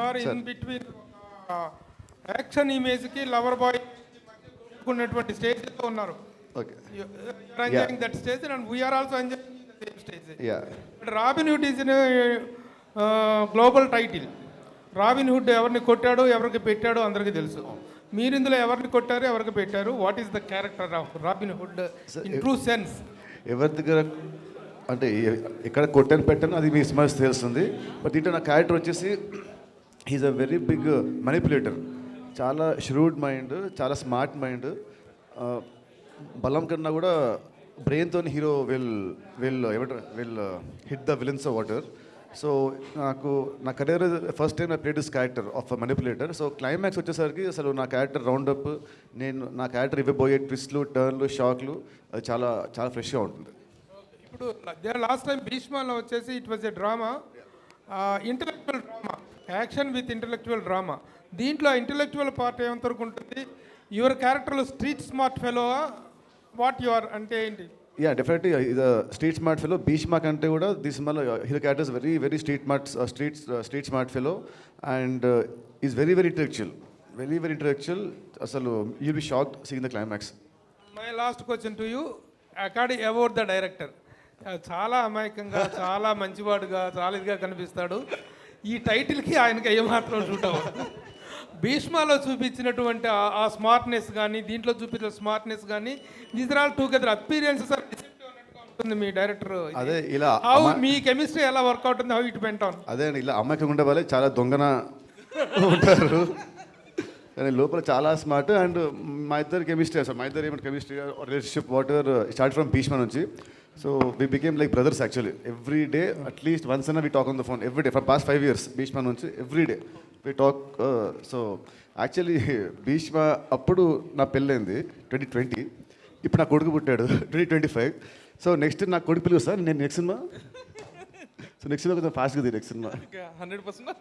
Are in between action ఇమేజ్కి lover boy ఉన్నటువంటి స్టేజ్లో ఉన్నారు. Okay, enjoying that stage and we are also enjoying the same stage. Yeah. Robin Hood is global title. Robin Hood ఎవరిని కొట్టాడో ఎవరికి పెట్టాడో అందరికీ తెలుసు. మీరు ఇందులో ఎవరిని కొట్టారు, ఎవరికి పెట్టారు? What is the character of robin hood in true sense? ఎవరి దగ్గర అంటే ఎక్కడ కొట్టాను పెట్టాను అది మీ సినిమా తెలుస్తుంది. బట్ దీంట్లో నా క్యారెక్టర్ వచ్చేసి he is a very big manipulator. చాలా ష్రూడ్ మైండ్, చాలా స్మార్ట్ మైండ్. బలం కన్నా కూడా బ్రెయిన్తో hero will hit the villains of water. So నా career first time I played this character of manipulator. So climax వచ్చేసరికి అసలు నా క్యారెక్టర్ రౌండప్, నా క్యారెక్టర్ ఇవ్వబోయే ట్విస్ట్లు, టర్న్లు, షాక్లు అది చాలా చాలా ఫ్రెష్గా ఉంటుంది. ఇప్పుడు లాస్ట్ టైం భీష్మలో వచ్చేసి it was a drama, intellectual drama, action with intellectual drama. దీంట్లో ఇంటలెక్చువల్ పార్ట్ ఏమంతవరకు ఉంటుంది? యువర్ క్యారెక్టర్లో street smart fellow what you are అంటే ఏంటి? యా, డెఫినెట్లీ ఇది స్ట్రీట్ స్మార్ట్ ఫెలో. భీష్మ కంటే కూడా దిస్ సినిమాలో hero character very very street smart fellow and is very very intellectual. అసలు you be shocked seeing the climax. My last question to you according about the director. చాలా అమాయకంగా, చాలా మంచివాడుగా, చాలా ఇదిగా కనిపిస్తాడు. ఈ టైటిల్కి ఆయనకి ఏమాత్రం షూట్ అవ్వదు. భీష్మలో చూపించినటువంటి ఆ స్మార్ట్నెస్ కానీ, దీంట్లో చూపించిన స్మార్ట్నెస్ కానీ, these are all together appearances or ఉంటుంది మీ డైరెక్టర్. అదే ఇలా హౌ మీ కెమిస్ట్రీ ఎలా వర్కౌట్ ఉంది, హౌ ఇట్ వెంట్ ఆన్? అదే అండి, ఇలా అమ్మాయికి ఉండే వాళ్ళే చాలా దొంగన ఉంటారు కానీ లోపల చాలా స్మార్ట్. అండ్ మా ఇద్దరు కెమిస్ట్రీ, అసలు మా ఇద్దరు ఏమంటే chemistry relationship whatever start from Bheeshma నుంచి. So we became like brothers actually. Every day at least once అన్న we talk on the phone every day for past 5 years. Bheeshma నుంచి every day we talk. So actually Bheeshma అప్పుడు నా పెళ్ళైంది 2020, ఇప్పుడు నా కొడుకు పుట్టాడు 2025. సో నెక్స్ట్ నా కొడుకు పిలుగు సార్ నేను next cinema. So next cinema కొంచెం ఫాస్ట్గా ది నెక్స్ట్ సినిమా 100%.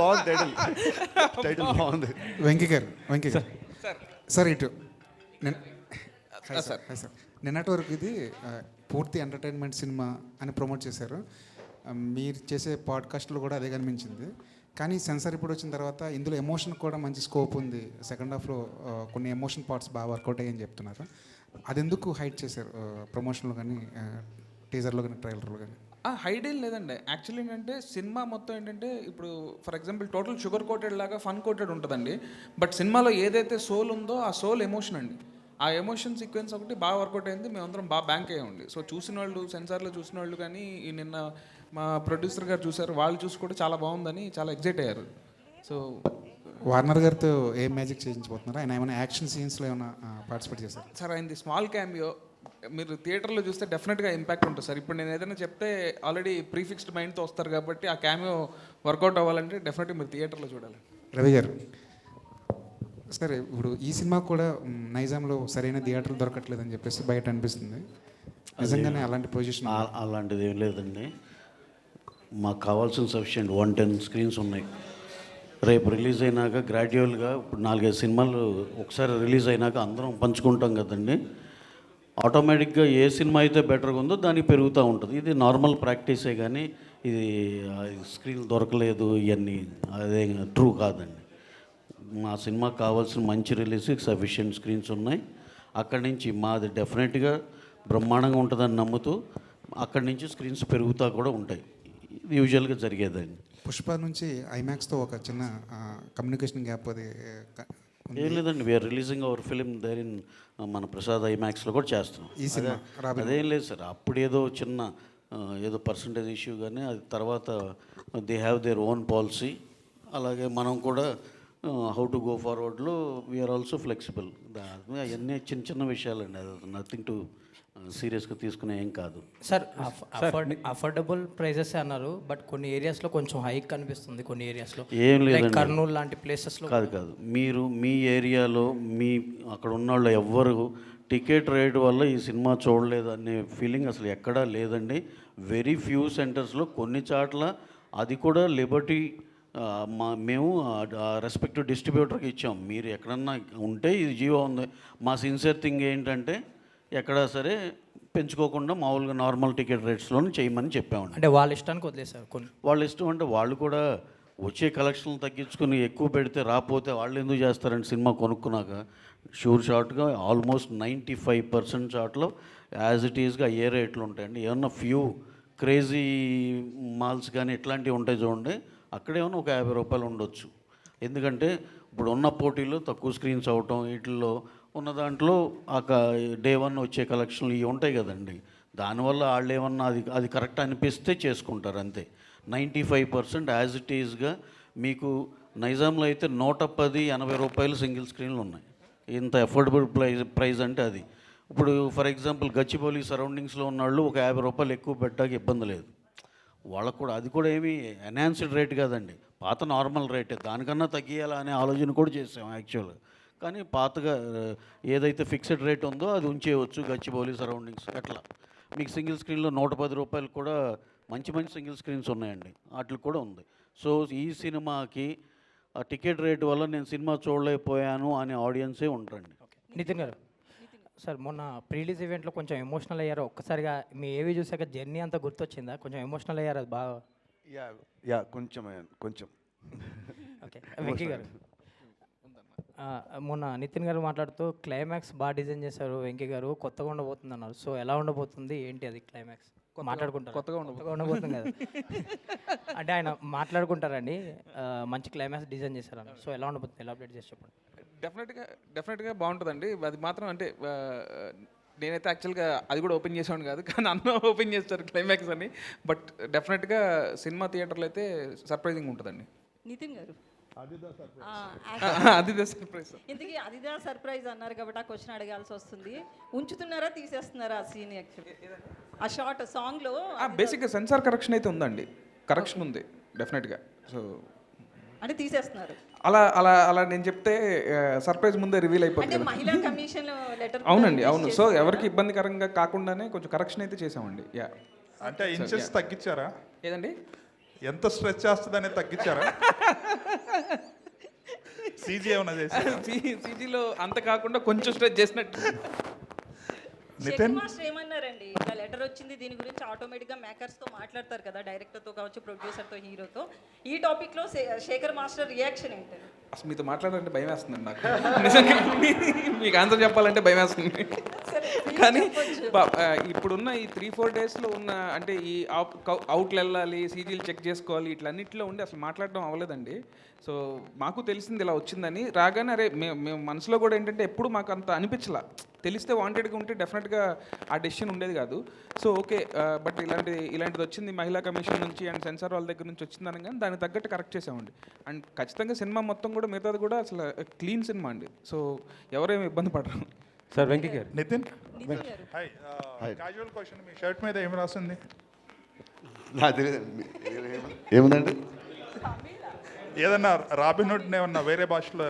బాగుంది టైటిల్ బాగుంది. వెంకీ గారు సార్ ఇటు సార్ నిన్నటి వరకు ఇది పూర్తి ఎంటర్టైన్మెంట్ సినిమా అని ప్రమోట్ చేశారు. మీరు చేసే పాడ్కాస్ట్లో కూడా అదే కనిపించింది. కానీ సెన్సార్ ఇప్పుడు వచ్చిన తర్వాత ఇందులో ఎమోషన్ కూడా మంచి స్కోప్ ఉంది. సెకండ్ హాఫ్లో కొన్ని ఎమోషన్ పార్ట్స్ బాగా వర్కౌట్ అయ్యని చెప్తున్నారు. అది ఎందుకు హైడ్ చేశారు ప్రమోషన్లో కానీ, టీజర్లో కానీ, ట్రైలర్లో కానీ? హైడ్ ఏం లేదండి. యాక్చువల్లీ ఏంటంటే సినిమా మొత్తం ఏంటంటే ఇప్పుడు for example total sugar coated లాగా ఫన్ కోటెడ్ ఉంటుందండి. బట్ సినిమాలో ఏదైతే సోల్ ఉందో ఆ సోల్ ఎమోషన్ అండి. ఆ ఎమోషన్ సీక్వెన్స్ ఒకటి బాగా వర్కౌట్ అయింది. మేమందరం బాగా బ్యాంక్ అయ్యండి. సో చూసిన వాళ్ళు, సెన్సార్లో చూసిన వాళ్ళు కానీ, ఈ నిన్న మా ప్రొడ్యూసర్ గారు చూసారు, వాళ్ళు చూసి కూడా చాలా బాగుందని చాలా ఎగ్జైట్ అయ్యారు. సో వార్నర్ గారితో ఏం మ్యాజిక్ చేయించబోతున్నారు? ఆయన ఏమైనా యాక్షన్ సీన్స్లో ఏమైనా పార్టిసిపేట్ చేశారు? సార్ ఆయనది స్మాల్ క్యామియో. మీరు థియేటర్లో చూస్తే డెఫినెట్గా ఇంపాక్ట్ ఉంటుంది సార్. ఇప్పుడు నేను ఏదైనా చెప్తే ఆల్రెడీ ప్రీఫిక్స్డ్ మైండ్తో వస్తారు కాబట్టి ఆ క్యామియో వర్కౌట్ అవ్వాలంటే డెఫినెట్గా మీరు థియేటర్లో చూడాలి. రవి గారు సరే, ఇప్పుడు ఈ సినిమా కూడా నైజాంలో సరైన థియేటర్లు దొరకట్లేదని చెప్పేసి బయట అనిపిస్తుంది. నిజంగానే అలాంటి పొజిషన్? అలాంటిది ఏం లేదండి. మాకు కావాల్సిన సఫిషియెంట్ 110 screens ఉన్నాయి. రేపు రిలీజ్ అయినాక గ్రాడ్యువల్గా ఇప్పుడు 4-5 సినిమాలు ఒకసారి రిలీజ్ అయినాక అందరం పంచుకుంటాం కదండి. ఆటోమేటిక్గా ఏ సినిమా అయితే బెటర్గా ఉందో దానికి పెరుగుతూ ఉంటుంది. ఇది నార్మల్ ప్రాక్టీసే కానీ ఇది స్క్రీన్ దొరకలేదు ఇవన్నీ అదే ట్రూ కాదండి. మా సినిమాకి కావాల్సిన మంచి రిలీజ్కి సఫిషియెంట్ స్క్రీన్స్ ఉన్నాయి. అక్కడి నుంచి మాది డెఫినెట్గా బ్రహ్మాండంగా ఉంటుందని నమ్ముతూ అక్కడి నుంచి స్క్రీన్స్ పెరుగుతూ కూడా ఉంటాయి. ఇది యూజువల్గా జరిగేదండి. పుష్ప నుంచి ఐమాక్స్తో ఒక చిన్న కమ్యూనికేషన్ గ్యాప్ అది ఏం లేదండి. We're releasing our film there in మన ప్రసాద్ ఐమాక్స్లో కూడా చేస్తున్నాం. ఈ సినిమా అదేం లేదు సార్. అప్పుడు ఏదో చిన్న ఏదో పర్సంటేజ్ ఇష్యూ కానీ అది తర్వాత they have their own policy. అలాగే మనం కూడా హౌ టు గో ఫార్వర్డ్లో వీఆర్ ఆల్సో ఫ్లెక్సిబుల్. అవన్నీ చిన్న చిన్న విషయాలండి. అది నథింగ్ టు సీరియస్గా తీసుకునే ఏం కాదు సార్. అఫోర్డబుల్ ప్రైజెస్ అన్నారు, బట్ కొన్ని ఏరియాస్లో కొంచెం హైక్ కనిపిస్తుంది. కొన్ని ఏరియాస్లో ఏం లేదండి. కర్నూలు లాంటి ప్లేసెస్లో కాదు. మీరు మీ ఏరియాలో మీ అక్కడ ఉన్న వాళ్ళు ఎవ్వరు టికెట్ రేట్ వల్ల ఈ సినిమా చూడలేదు అనే ఫీలింగ్ అసలు ఎక్కడా లేదండి. వెరీ ఫ్యూ సెంటర్స్లో, కొన్ని చాట్ల అది కూడా లిబర్టీ మేము రెస్పెక్టివ్ డిస్ట్రిబ్యూటర్కి ఇచ్చాం. మీరు ఎక్కడన్నా ఉంటే ఇది జీవో ఉంది. మా సిన్సియర్ థింగ్ ఏంటంటే ఎక్కడా సరే పెంచుకోకుండా మామూలుగా నార్మల్ టికెట్ రేట్స్లోనే చేయమని చెప్పామండి. అంటే వాళ్ళ ఇష్టానికి వదిలేసారు కొన్ని. వాళ్ళ ఇష్టం అంటే వాళ్ళు కూడా వచ్చే కలెక్షన్లు తగ్గించుకొని ఎక్కువ పెడితే రాకపోతే వాళ్ళు ఎందుకు చేస్తారండి సినిమా కొనుక్కున్నాక. షూర్ షార్ట్గా ఆల్మోస్ట్ 95% షార్ట్లో యాజ్ ఇట్ ఈస్గా ఏ రేట్లు ఉంటాయండి. ఏమన్నా ఫ్యూ క్రేజీ మాల్స్ కానీ ఇట్లాంటివి ఉంటాయి చూడండి, అక్కడేమన్నా ఒక 50 రూపాయలు ఉండొచ్చు. ఎందుకంటే ఇప్పుడు ఉన్న పోటీలో తక్కువ స్క్రీన్స్ అవటం వీటిల్లో ఉన్న దాంట్లో డే 1 వచ్చే కలెక్షన్లు ఇవి ఉంటాయి కదండి, దానివల్ల వాళ్ళు ఏమన్నా అది కరెక్ట్ అనిపిస్తే చేసుకుంటారు అంతే. 95% యాజ్ ఇట్ ఈజ్గా మీకు నైజాంలో అయితే 110-80 రూపాయలు సింగిల్ స్క్రీన్లు ఉన్నాయి. ఇంత అఫోర్డబుల్ ప్రైస్ అంటే అది. ఇప్పుడు ఫర్ ఎగ్జాంపుల్ గచ్చిబౌలి సరౌండింగ్స్లో ఉన్న వాళ్ళు ఒక 50 రూపాయలు ఎక్కువ పెట్టడానికి ఇబ్బంది లేదు వాళ్ళకు కూడా. అది కూడా ఏమీ ఎన్హాన్స్డ్ రేట్ కాదండి, పాత నార్మల్ రేటే. దానికన్నా తగ్గియాలా అనే ఆలోచన కూడా చేసాం యాక్చువల్గా. కానీ పాతగా ఏదైతే ఫిక్స్డ్ రేట్ ఉందో అది ఉంచేయవచ్చు గచ్చిబౌలి సరౌండింగ్స్. అట్లా మీకు సింగిల్ స్క్రీన్లో 110 రూపాయలు కూడా మంచి మంచి సింగిల్ స్క్రీన్స్ ఉన్నాయండి, వాటికి కూడా ఉంది. సో ఈ సినిమాకి ఆ టికెట్ రేట్ వల్ల నేను సినిమా చూడలేకపోయాను అనే ఆడియన్సే ఉంటారండి. నితిన్ గారు సార్, మొన్న ప్రీలీజ్ ఈవెంట్లో కొంచెం ఎమోషనల్ అయ్యారు. ఒక్కసారిగా మీ ఏవి చూసాక జర్నీ అంతా గుర్తొచ్చిందా? కొంచెం ఎమోషనల్ అయ్యారు అది బాగా. యా కొంచెం. ఓకే వెంకీ గారు, మొన్న నితిన్ గారు మాట్లాడుతూ క్లైమాక్స్ బాగా డిజైన్ చేశారు వెంకీ గారు, కొత్తగా ఉండబోతుంది అన్నారు. సో ఎలా ఉండబోతుంది ఏంటి అది క్లైమాక్స్? మాట్లాడుకుంటారు కొత్తగా ఉండబోతుంది కదా అంటే ఆయన మాట్లాడుకుంటారండి, మంచి క్లైమాక్స్ డిజైన్ చేశారు. సో ఎలా ఉండబోతుంది, ఎలా అప్డేట్ చేసి చెప్పండి. డెఫినెట్గా బాగుంటుందండి. అది మాత్రం అంటే నేనైతే యాక్చువల్గా అది కూడా ఓపెన్ చేసాను కాదు, కానీ అన్న ఓపెన్ చేస్తారు క్లైమాక్స్ అని. బట్ డెఫినెట్గా సినిమా థియేటర్లో అయితే సర్ప్రైజింగ్ ఉంటుందండి. నితిన్ గారు అదిదా సర్ప్రైజ్. ఇంతకీ అదిదా సర్ప్రైజ్ అన్నారు కాబట్టి ఆ క్వశ్చన్ అడగాల్సి వస్తుంది. ఉంచుతున్నారా తీసేస్తున్నారా ఆ సీన్? యాక్చువల్లీ ఆ షార్ట్ సాంగ్లో బేసిక్గా సెన్సార్ కరెక్షన్ అయితే ఉందండి, కరెక్షన్ ఉంది డెఫినెట్గా. సో అంటే తీసేస్తున్నారు అలా అలా అలా నేను చెప్తే సర్ప్రైజ్ ముందే రివీల్ అంటే అయిపోతుంది. మహిళా కమిషన్ లెటర్ అవునండి, అవును. సో ఎవరికి ఇబ్బందికరంగా కాకుండానే కొంచెం కరెక్షన్ అయితే చేసామండి. యా. అంటే ఇంచెస్ తగ్గించారా? ఏదండి? ఎంత స్ట్రెచ్ చేస్తుందనే తగ్గించారా? సీజీ ఏమన్నా చేశారా? సీజీలో అంత కాకుండా కొంచెం స్ట్రెచ్ చేసినట్టు. శేఖర్ మాస్టర్ ఏమన్నారండి? ఇలా లెటర్ వచ్చింది, దీని గురించి ఆటోమేటిక్గా మేకర్స్తో మాట్లాడతారు కదా, డైరెక్టర్తో కావచ్చు, ప్రొడ్యూసర్తో, హీరోతో. ఈ టాపిక్లో శేఖర్ మాస్టర్ రియాక్షన్ ఏంటి? అసలు మీతో మాట్లాడాలంటే భయం వేస్తుందండి నాకు. నిజంగా మీకు ఆన్సర్ చెప్పాలంటే భయం వేస్తుంది. కానీ ఇప్పుడున్న ఈ 3-4 డేస్లో ఉన్న అంటే ఈ అవుట్లు వెళ్ళాలి, సీజీలు చెక్ చేసుకోవాలి, ఇట్లన్నింటిలో ఉండి అసలు మాట్లాడడం అవ్వలేదండి. సో మాకు తెలిసింది ఇలా వచ్చిందని. రాగానే అరే మేము మనసులో కూడా ఏంటంటే ఎప్పుడు మాకు అంత అనిపించలా. తెలిస్తే వాంటెడ్గా ఉంటే డెఫినెట్గా ఆ డెసిషన్ ఉండేది కాదు. సో ఓకే, బట్ ఇలాంటిది వచ్చింది మహిళా కమిషన్ నుంచి అండ్ సెన్సార్ వాళ్ళ దగ్గర నుంచి వచ్చిందని, కానీ దానికి తగ్గట్టు కరెక్ట్ చేసామండి. అండ్ ఖచ్చితంగా సినిమా మొత్తం కూడా మిగతాది కూడా అసలు క్లీన్ సినిమా అండి. సో ఎవరేమి ఇబ్బంది పడరు. సార్ వెంకీ గారు. నితిన్ గారు హాయ్. క్యాజువల్ క్వశ్చన్, మీ షర్ట్ మీద ఏం రాస్తుంది? నాకు తెలియదు ఏముందండి. ఏదన్నా రాబిన్హుడ్ ఏమన్నా వేరే భాషలో?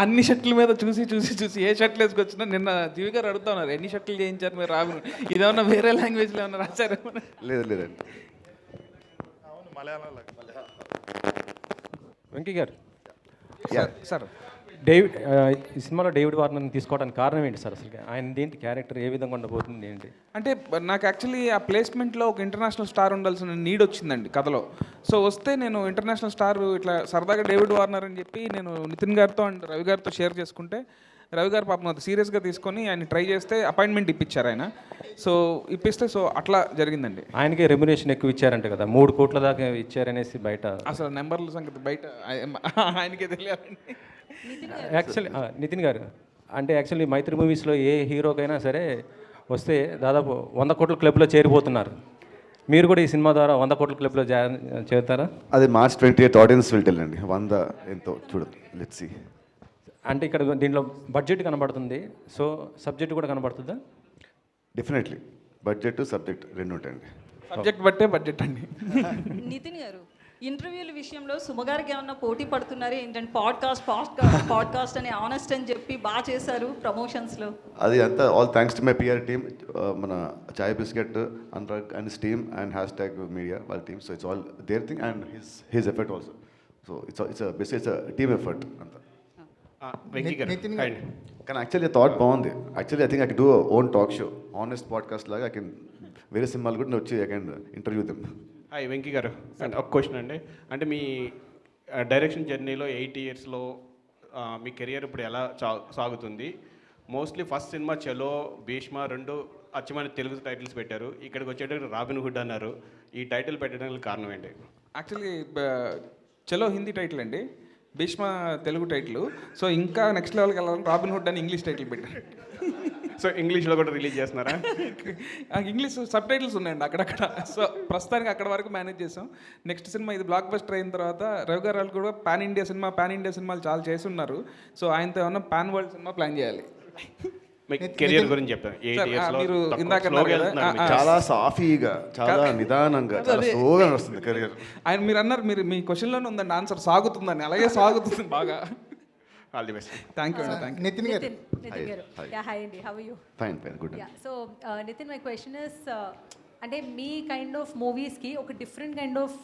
అన్ని షర్ట్ల మీద చూసి చూసి చూసి ఏ షర్ట్లు వేసుకొచ్చినా నిన్న జీవి గారు అడుగుతా ఉన్నారు, ఎన్ని షర్ట్లు చేయించారు మీరు రాబిన్, ఇదేమన్నా వేరే లాంగ్వేజ్లో ఏమన్నా రాశారు? లేదండి. అవును, మలయాళంలో. వెంకీ గారు, సార్ డేవిడ్ ఈ సినిమాలో డేవిడ్ వార్నర్ని తీసుకోవడానికి కారణం ఏంటి సార్? అసలు ఆయన ఏంటి క్యారెక్టర్, ఏ విధంగా ఉండబోతుంది ఏంటి? అంటే నాకు యాక్చువల్లీ ఆ ప్లేస్మెంట్లో ఒక ఇంటర్నేషనల్ స్టార్ ఉండాల్సిన నీడ్ వచ్చిందండి కథలో. సో వస్తే నేను ఇంటర్నేషనల్ స్టార్ ఇట్లా సరదాగా డేవిడ్ వార్నర్ అని చెప్పి నేను నితిన్ గారితో అండ్ రవి గారితో షేర్ చేసుకుంటే, రవి గారు పాపం అది సీరియస్గా తీసుకొని ఆయన ట్రై చేస్తే అపాయింట్మెంట్ ఇప్పించారు ఆయన. సో ఇప్పిస్తే సో అట్లా జరిగిందండి. ఆయనకే రెమ్యునేషన్ ఎక్కువ ఇచ్చారంట కదా, 3 కోట్ల దాకా ఇచ్చారనేసి బయట. అసలు నెంబర్ల సంగతి బయట ఆయనకే తెలియాలండి. యాక్చువల్లీ నితిన్ గారు, అంటే యాక్చువల్లీ మైత్రి మూవీస్లో ఏ హీరోకైనా సరే వస్తే దాదాపు 100 కోట్ల క్లబ్లో చేరిపోతున్నారు. మీరు కూడా ఈ సినిమా ద్వారా 100 కోట్ల క్లబ్లో చేరుతారా? అది March 28 ఆడియన్స్ విల్ టెల్ అండి. 100 ఎంతో చూడదు, లెట్స్ సీ. అంటే ఇక్కడ దీంట్లో బడ్జెట్ కనబడుతుంది, సో సబ్జెక్ట్ కూడా కనబడుతుందా? డెఫినెట్లీ బడ్జెట్ సబ్జెక్ట్ రెండు ఉంటాయండి. సబ్జెక్ట్ బట్టే బడ్జెట్ అండి. నితిన్ గారు, ఇంటర్వ్యూల విషయంలో సుమగారికి ఏమన్నా పోటీ పడుతున్నారు ఏంటంటే? పాడ్కాస్ట్ అని ఆనెస్ట్ అని చెప్పి బాగా చేశారు ప్రమోషన్స్లో. అది అంతా all thanks to my PR team, మన Chai Bisket Anurag and his team and #media వాళ్ళ team. So it's all their thing and his effort also. So it's team effort అంతా. నితిన్ గారు కానీ యాక్చువల్లీ థాట్ బాగుంది. Actually I think I can do own talk show. Honest podcast లాగా I can వేరే సినిమాలు కూడా నేను వచ్చి I can interview them. Hi Venky గారు, అండ్ ఒక క్వశ్చన్ అండి. అంటే మీ డైరెక్షన్ జర్నీలో 8 ఇయర్స్లో మీ కెరియర్ ఇప్పుడు ఎలా సాగుతుంది? మోస్ట్లీ ఫస్ట్ సినిమా చలో, భీష్మ 2 అచ్చమైన తెలుగు టైటిల్స్ పెట్టారు. ఇక్కడికి వచ్చేటప్పుడు రాబిన్ హుడ్ అన్నారు. ఈ టైటిల్ పెట్టడానికి కారణం ఏంటి? యాక్చువల్లీ చలో హిందీ టైటిల్ అండి, భీష్మ తెలుగు టైటిల్. సో ఇంకా నెక్స్ట్ లెవెల్కి వెళ్ళాలని రాబిన్ హుడ్ అని ఇంగ్లీష్ టైటిల్ పెట్టారు. సో ఇంగ్లీష్లో కూడా రిలీజ్ చేస్తున్నారా? ఇంగ్లీష్ సబ్ టైటిల్స్ ఉన్నాయండి అక్కడక్కడ. సో ప్రస్తుతానికి అక్కడ వరకు మేనేజ్ చేసాం. నెక్స్ట్ సినిమా ఇది బ్లాక్ బస్టర్ అయిన తర్వాత రవి గారు వాళ్ళు కూడా పాన్ ఇండియా సినిమాలు చాలా చేసి ఉన్నారు. సో ఆయనతో ఏమన్నా పాన్ వరల్డ్ సినిమా ప్లాన్ చేయాలి. మీ కెరియర్ గురించి చెప్తాను. 8 ఇయర్స్లో మీరు ఇందాక అన్నారు కదా, చాలా సాఫీగా, చాలా నిదానంగా, చాలా స్లోగా వస్తుంది కెరియర్. ఆయన మీరు అన్నారు, మీ క్వశ్చన్లోనే ఉందండి ఆన్సర్, సాగుతుందని. అలాగే సాగుతుంది బాగా. All the best. Thank you అండి, థ్యాంక్ యూ. నితిన్ గారు. నితిన్ గారు, యా హాయ్ అండి, how are you? Fine good. Yeah, so Nithiin, my question is, అంటే మీ కైండ్ ఆఫ్ మూవీస్కి ఒక డిఫరెంట్ కైండ్ ఆఫ్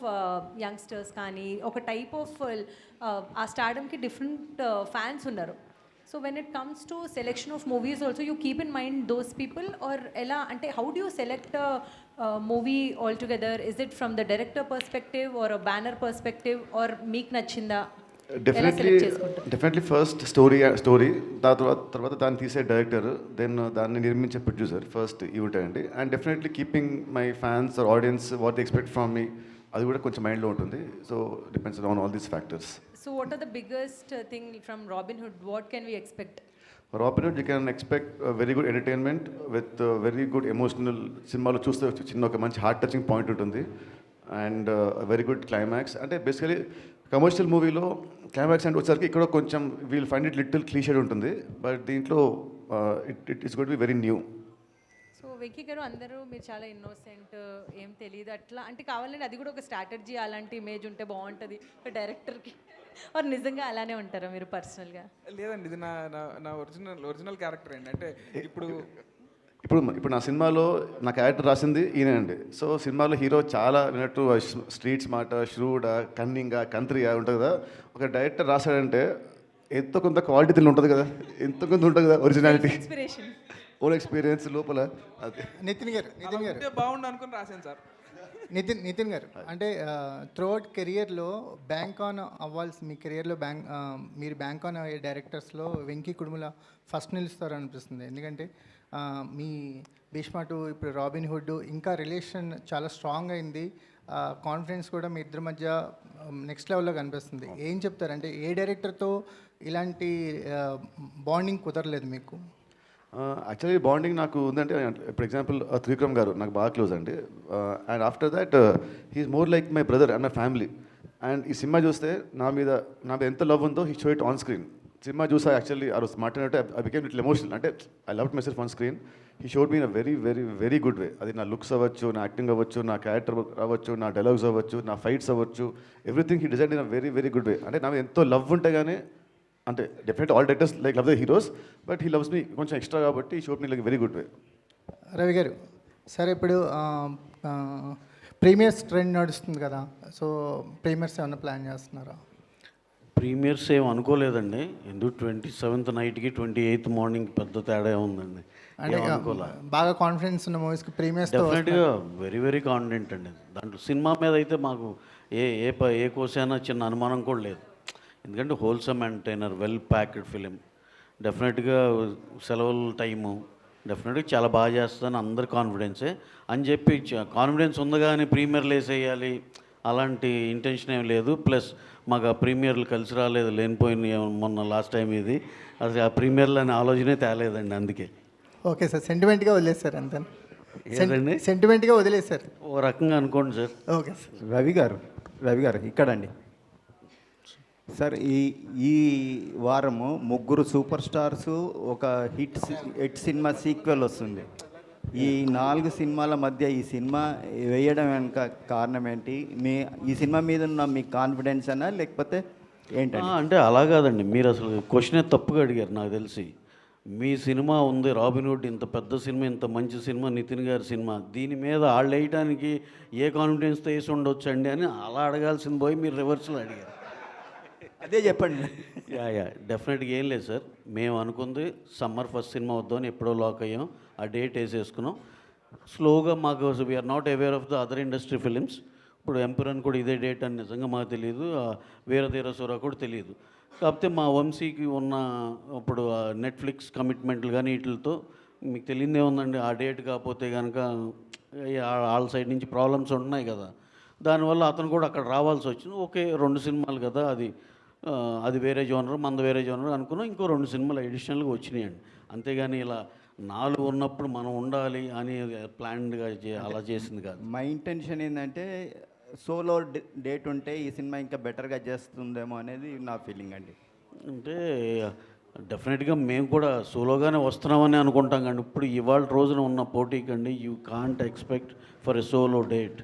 యంగ్స్టర్స్ కానీ ఒక టైప్ ఆఫ్ ఆ స్టార్డమ్కి డిఫరెంట్ ఫ్యాన్స్ ఉన్నారు. So when it comes to selection of movies also you keep in mind those people, or ఎలా, అంటే how do you select movie all together? Is it from the director perspective or banner perspective, or మీకు నచ్చిందా? Definitely first story తర్వాత దాన్ని తీసే director, then దాన్ని నిర్మించే producer, first ఇవి ఉంటాయండి. And definitely keeping my fans or audience what they expect from మీ, అది కూడా కొంచెం మైండ్లో ఉంటుంది. So depends on all these factors. So what are the biggest thing from Robin Hood? What can we expect? Robin Hood, you can expect very good entertainment with very good emotional. సినిమాలో చూస్తే చిన్న ఒక మంచి heart touching point ఉంటుంది and very good climax. అంటే basically commercial మూవీలో climax అంటే వచ్చేసరికి ఇక్కడ కొంచెం we'll find it little cliched ఉంటుంది, బట్ దీంట్లో it is got be very new. So Venky గారు, అందరూ మీరు చాలా ఇన్నోసెంట్, ఏం తెలియదు అట్లా అంటే కావాలంటే అది కూడా ఒక స్ట్రాటజీ, అలాంటి ఇమేజ్ ఉంటే బాగుంటుంది డైరెక్టర్కి, ఆర్ నిజంగా అలానే ఉంటారా మీరు పర్సనల్గా? లేదండి, ఇది నా ఒరిజినల్ క్యారెక్టర్ అండి. అంటే ఇప్పుడు నా సినిమాలో నా క్యారెక్టర్ రాసింది ఈయనే అండి. సో సినిమాలో హీరో చాలా విన్నట్టు స్ట్రీట్ స్మార్ట్, ష్రూడా, కన్నింగా, కంత్రీగా ఉంటుంది కదా. ఒక డైరెక్టర్ రాశాడంటే ఎంతో కొంత క్వాలిటీ ఉంటుంది కదా, ఎంతో కొంత ఉంటుంది కదా ఒరిజినాలిటీ, ఇన్స్పిరేషన్, ఓన్ ఎక్స్పీరియన్స్ లోపల. అది నితిన్ గారు బాగుండు అనుకుని రాశాను సార్. నితిన్ గారు, అంటే త్రూఅవుట్ కెరియర్లో బ్యాంక్ ఆన్ అవ్వాల్సి, మీ కెరియర్లో మీరు బ్యాంక్ ఆన్ అయ్యే డైరెక్టర్స్లో వెంకీ కుడుముల ఫస్ట్ నిలుస్తారు అనిపిస్తుంది. ఎందుకంటే మీ భీష్మ టు ఇప్పుడు రాబిన్ హుడ్ ఇంకా రిలేషన్ చాలా స్ట్రాంగ్ అయింది, కాన్ఫిడెన్స్ కూడా మీ ఇద్దరి మధ్య నెక్స్ట్ లెవెల్లో కనిపిస్తుంది. ఏం చెప్తారంటే ఏ డైరెక్టర్తో ఇలాంటి బాండింగ్ కుదరలేదు మీకు? యాక్చువల్లీ బాండింగ్ నాకు ఉందంటే, ఫర్ ఎగ్జాంపుల్ త్రివిక్రమ్ గారు నాకు బాగా క్లోజ్ అండి. And after that he's more like my brother and my family. And ఈ సినిమా చూస్తే నా మీద ఎంత లవ్ ఉందో he show it on screen. Cinema చూసా యాక్చువల్లీ ఆ రోజు మాట్లాడినట్టు ఐ బికేమ్ లిటిల్ ఎమోషనల్. అంటే I love myself on screen. He showed me in a very very very good way. అది నా లుక్స్ అవ్వచ్చు, నా యాక్టింగ్ అవ్వచ్చు, నా క్యారెక్టర్ అవ్వచ్చు, నా డైలాగ్స్ అవ్వచ్చు, నా ఫైట్స్ అవ్వచ్చు, everything he design in a very very good way. అంటే నా మీద ఎంతో లవ్ ఉంటే కానీ, అంటే definite all directors like love the heroes, but he loves me కొంచెం ఎక్స్ట్రా కాబట్టి ఈ shot me like very good way. Ravi గారు, సరే ఇప్పుడు ప్రీమియర్స్ ట్రెండ్ నడుస్తుంది కదా, సో ప్రీమియర్స్ ఏమైనా ప్లాన్ చేస్తున్నారా? ప్రీమియర్స్ ఏం అనుకోలేదండి. ఎందుకు 27th నైట్కి 28th మార్నింగ్ పెద్ద తేడా ఉందండి. అంటే బాగా కాన్ఫిడెన్స్ ఉన్న మూవీస్కి ప్రీమియర్స్ డెఫినెట్గా వెరీ వెరీ కాన్ఫిడెంట్ అండి. దాంట్లో సినిమా మీద అయితే మాకు ఏ కోసైనా చిన్న అనుమానం కూడా లేదు. ఎందుకంటే wholesome entertainer, well packed film. డెఫినెట్గా సెలవుల టైము డెఫినెట్గా చాలా బాగా చేస్తుందని అందరు కాన్ఫిడెన్సే అని చెప్పి కాన్ఫిడెన్స్ ఉంది కానీ ప్రీమియర్లు వేసేయాలి అలాంటి ఇంటెన్షన్ ఏం లేదు. ప్లస్ మాకు ఆ ప్రీమియర్లు కలిసి రాలేదు, లేనిపోయిన మొన్న లాస్ట్ టైం ఇది అసలు ఆ ప్రీమియర్లు అనే ఆలోచనే తేలేదండి. అందుకే ఓకే సార్, సెంటిమెంట్గా వదిలేస్తారు అంతే. ఏదండి సెంటిమెంట్గా వదిలేస్తారు ఓ రకంగా అనుకోండి సార్. Okay sir. రవి గారు ఇక్కడండి సార్. ఈ వారము 3 సూపర్ స్టార్స్, ఒక హిట్ సినిమా సీక్వెల్ వస్తుంది. ఈ 4 సినిమాల మధ్య ఈ సినిమా వేయడం వెనుక కారణం ఏంటి? ఈ సినిమా మీద ఉన్న మీ కాన్ఫిడెన్స్ అన్నా లేకపోతే ఏంటంటే? అంటే అలా కాదండి, మీరు అసలు క్వశ్చనే తప్పుగా అడిగారు. నాకు తెలిసి మీ సినిమా ఉంది రాబిన్ హుడ్, ఇంత పెద్ద సినిమా, ఇంత మంచి సినిమా, నితిన్ గారి సినిమా, దీని మీద వాళ్ళు వేయడానికి ఏ కాన్ఫిడెన్స్తో వేసి ఉండొచ్చు అండి అని అలా అడగాల్సింది పోయి మీరు రివర్స్లో అడిగారు. అదే చెప్పండి. యా డెఫినెట్గా ఏం లేదు సార్. మేము అనుకుంది సమ్మర్ ఫస్ట్ సినిమా వద్దామని ఎప్పుడో లాక్ అయ్యాం. ఆ డేట్ వేసేసుకున్నాం. స్లోగా మాకు we're not aware of the other industry films. ఇప్పుడు ఎంపురన్ కూడా ఇదే డేట్ అని నిజంగా మాకు తెలియదు. వీరధీర సూర కూడా తెలియదు. కాకపోతే మా వంశీకి ఉన్న ఇప్పుడు నెట్ఫ్లిక్స్ కమిట్మెంట్లు కానీ వీటితో మీకు తెలియదే ఉందండి. ఆ డేట్ కాకపోతే కనుక వాళ్ళ సైడ్ నుంచి ప్రాబ్లమ్స్ ఉంటున్నాయి కదా. దానివల్ల అతను కూడా అక్కడ రావాల్సి వచ్చింది. ఓకే 2 సినిమాలు కదా, అది వేరే జోనర్, మంద వేరే జోనర్ అనుకున్నాం. ఇంకో 2 సినిమాలు అడిషనల్గా వచ్చినాయండి. అంతేగాని ఇలా 4 ఉన్నప్పుడు మనం ఉండాలి అని ప్లాన్డ్గా అలా చేసింది కాదు. మా ఇంటెన్షన్ ఏంటంటే సోలో డేట్ ఉంటే ఈ సినిమా ఇంకా బెటర్గా చేస్తుందేమో అనేది నా ఫీలింగ్ అండి. అంటే డెఫినెట్గా మేము కూడా సోలోగానే వస్తున్నామని అనుకుంటాం కానీ ఇప్పుడు ఇవాళ రోజున ఉన్న పోటీకండి you can't expect for a solo date.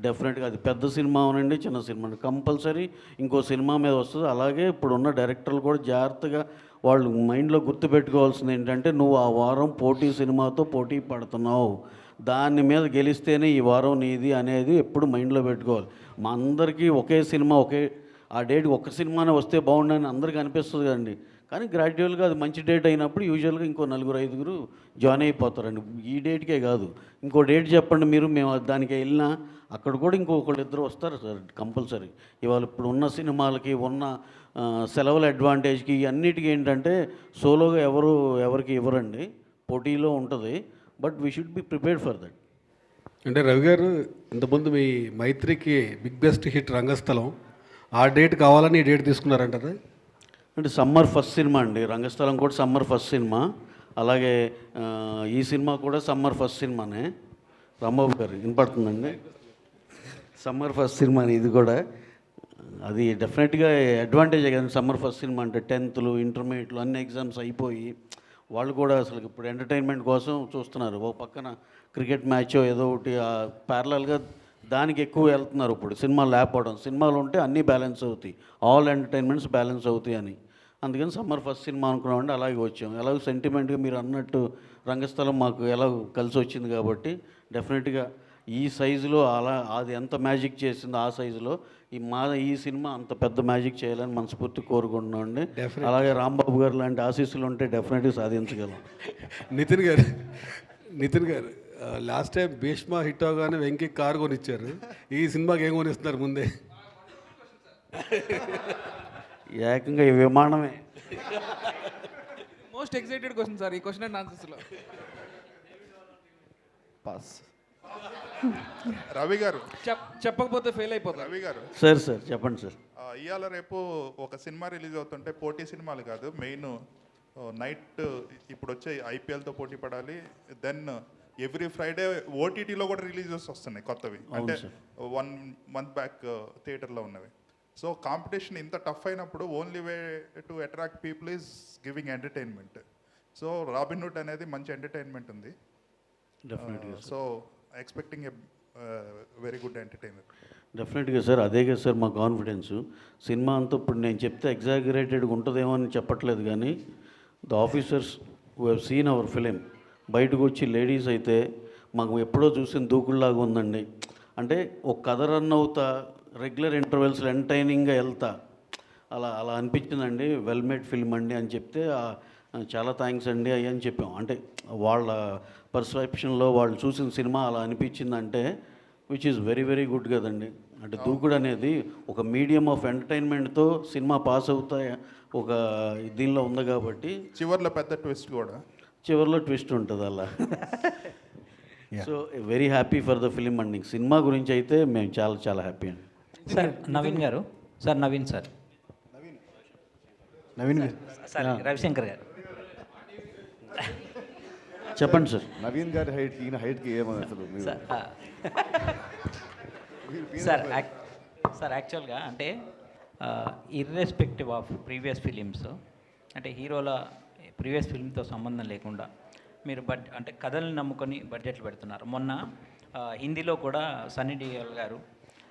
డెఫినెట్గా అది పెద్ద సినిమా అవునండి, చిన్న సినిమా కంపల్సరీ ఇంకో సినిమా మీద వస్తుంది. అలాగే ఇప్పుడు ఉన్న డైరెక్టర్లు కూడా జాగ్రత్తగా వాళ్ళు మైండ్లో గుర్తుపెట్టుకోవాల్సింది ఏంటంటే నువ్వు ఆ వారం పోటీ సినిమాతో పోటీ పడుతున్నావు, దాని మీద గెలిస్తేనే ఈ వారం నీది అనేది ఎప్పుడు మైండ్లో పెట్టుకోవాలి. మా అందరికీ ఒకే సినిమా ఆ డేట్ ఒక సినిమానే వస్తే బాగుండని అందరికీ అనిపిస్తుంది కదండి. కానీ గ్రాడ్యువల్గా అది మంచి డేట్ అయినప్పుడు యూజువల్గా ఇంకో 4-5 జాయిన్ అయిపోతారండి. ఈ డేట్కే కాదు ఇంకో డేట్ చెప్పండి మీరు, మేము దానికి వెళ్ళినా అక్కడ కూడా ఇంకొకళ్ళిద్దరు వస్తారు సార్ కంపల్సరీ. ఇవాళ ఇప్పుడు ఉన్న సినిమాలకి ఉన్న సెలవుల అడ్వాంటేజ్కి అన్నిటికీ ఏంటంటే సోలోగా ఎవరికి ఇవ్వరండి, పోటీలో ఉంటుంది. But we should be prepared for that. అంటే రవి గారు ఇంతకుముందు మీ మైత్రికి బిగ్ బెస్ట్ హిట్ రంగస్థలం, ఆ డేట్ కావాలని ఈ డేట్ తీసుకున్నారంటారా? అంటే సమ్మర్ ఫస్ట్ సినిమా అండి. రంగస్థలం కూడా సమ్మర్ ఫస్ట్ సినిమా. అలాగే ఈ సినిమా కూడా సమ్మర్ ఫస్ట్ సినిమానే. రాంబాబు గారు వినపడుతుందండి, సమ్మర్ ఫస్ట్ సినిమా ఇది కూడా. అది డెఫినెట్గా అడ్వాంటేజే కదండి సమ్మర్ ఫస్ట్ సినిమా అంటే. 10th ఇంటర్మీడియట్లు అన్ని ఎగ్జామ్స్ అయిపోయి వాళ్ళు కూడా అసలు ఇప్పుడు ఎంటర్టైన్మెంట్ కోసం చూస్తున్నారు. ఓ పక్కన క్రికెట్ మ్యాచ్ ఏదో ఒకటి ప్యారలల్గా దానికి ఎక్కువ వెళ్తున్నారు. ఇప్పుడు సినిమాలు లేకపోవడం, సినిమాలు ఉంటే అన్నీ బ్యాలెన్స్ అవుతాయి, ఆల్ ఎంటర్టైన్మెంట్స్ బ్యాలెన్స్ అవుతాయి అని. అందుకని సమ్మర్ ఫస్ట్ సినిమా అనుకున్నామండి, అలాగే వచ్చాం. ఎలాగో సెంటిమెంట్గా మీరు అన్నట్టు రంగస్థలం మాకు ఎలా కలిసి వచ్చింది కాబట్టి డెఫినెట్గా ఈ సైజులో అది ఎంత మ్యాజిక్ చేసిందో ఆ సైజులో ఈ సినిమా అంత పెద్ద మ్యాజిక్ చేయాలని మనస్ఫూర్తి కోరుకుంటున్నాం అండి. అలాగే రాంబాబు గారు లాంటి ఆశీస్సులు ఉంటే డెఫినెట్గా సాధించగలం. నితిన్ గారు లాస్ట్ టైం భీష్మ హిట్ అవగానే వెంకీ కారు కొనిచ్చారు, ఈ సినిమాకి ఏం కొనిస్తున్నారు ముందే? ఏకంగా ఈ విమానమే. మోస్ట్ ఎక్సైటెడ్ క్వశ్చన్ సార్ ఈ క్వశ్చన్ అండ్ ఆన్సర్స్లో. పాస్. రవి గారు చెప్పకపోతే ఫెయిల్ అయిపోతారు. రవి గారు సార్ చెప్పండి సార్. ఇవాళ రేపు ఒక సినిమా రిలీజ్ అవుతుంటే పోటీ సినిమాలు కాదు, మెయిన్ నైట్ ఇప్పుడు వచ్చే ఐపీఎల్తో పోటీ పడాలి. దెన్ ఎవ్రీ ఫ్రైడే ఓటీటీలో కూడా రిలీజెస్ వస్తున్నాయి కొత్తవి, అంటే 1 month బ్యాక్ థియేటర్లో ఉన్నవి. సో కాంపిటీషన్ ఇంత టఫ్ అయినప్పుడు only way to attract people is giving entertainment. So Robinhood అనేది మంచి ఎంటర్టైన్మెంట్ ఉంది. So expecting a very good entertainer. డెఫినెట్గా సార్, అదే కదా సార్ మా కాన్ఫిడెన్స్. సినిమా అంతా ఇప్పుడు నేను చెప్తే ఎగ్జాగరేటెడ్గా ఉంటుందేమో అని చెప్పట్లేదు, కానీ the officers who have seen hour film బయటకు వచ్చి లేడీస్ అయితే మాకు ఎప్పుడో చూసిన దూకుల్లాగా ఉందండి. అంటే ఒక కథ రన్ అవుతా రెగ్యులర్ ఇంటర్వెల్స్లో ఎంటర్టైనింగ్గా వెళ్తా అలా అనిపించిందండి. వెల్ మేడ్ ఫిల్మ్ అండి అని చెప్తే చాలా థ్యాంక్స్ అండి అయ్యి అని చెప్పాం. అంటే వాళ్ళ పర్సెప్షన్లో వాళ్ళు చూసిన సినిమా అలా అనిపించిందంటే which is very very good కదండి. అంటే దూకుడు అనేది ఒక మీడియం ఆఫ్ ఎంటర్టైన్మెంట్తో సినిమా పాస్ అవుతా ఒక దీనిలో ఉంది కాబట్టి చివర్లో పెద్ద ట్విస్ట్ కూడా, చివరిలో ట్విస్ట్ ఉంటుంది అలా. So very happy for the film అండి. సినిమా గురించి అయితే మేము చాలా చాలా హ్యాపీ అండి. సార్ నవీన్ గారు, సార్ నవీన్ సార్ రవిశంకర్ గారు చెప్పండి సార్. నవీన్ గారి హైట్ ఈయన హైట్కి ఏమని అసలు సార్ యాక్చువల్గా అంటే ఇర్రెస్పెక్టివ్ ఆఫ్ ప్రీవియస్ ఫిలిమ్స్, అంటే హీరోల ప్రీవియస్ ఫిల్మ్తో సంబంధం లేకుండా మీరు అంటే కథల్ని నమ్ముకొని బడ్జెట్లు పెడుతున్నారు. మొన్న హిందీలో కూడా సన్నీ డియోల్ గారు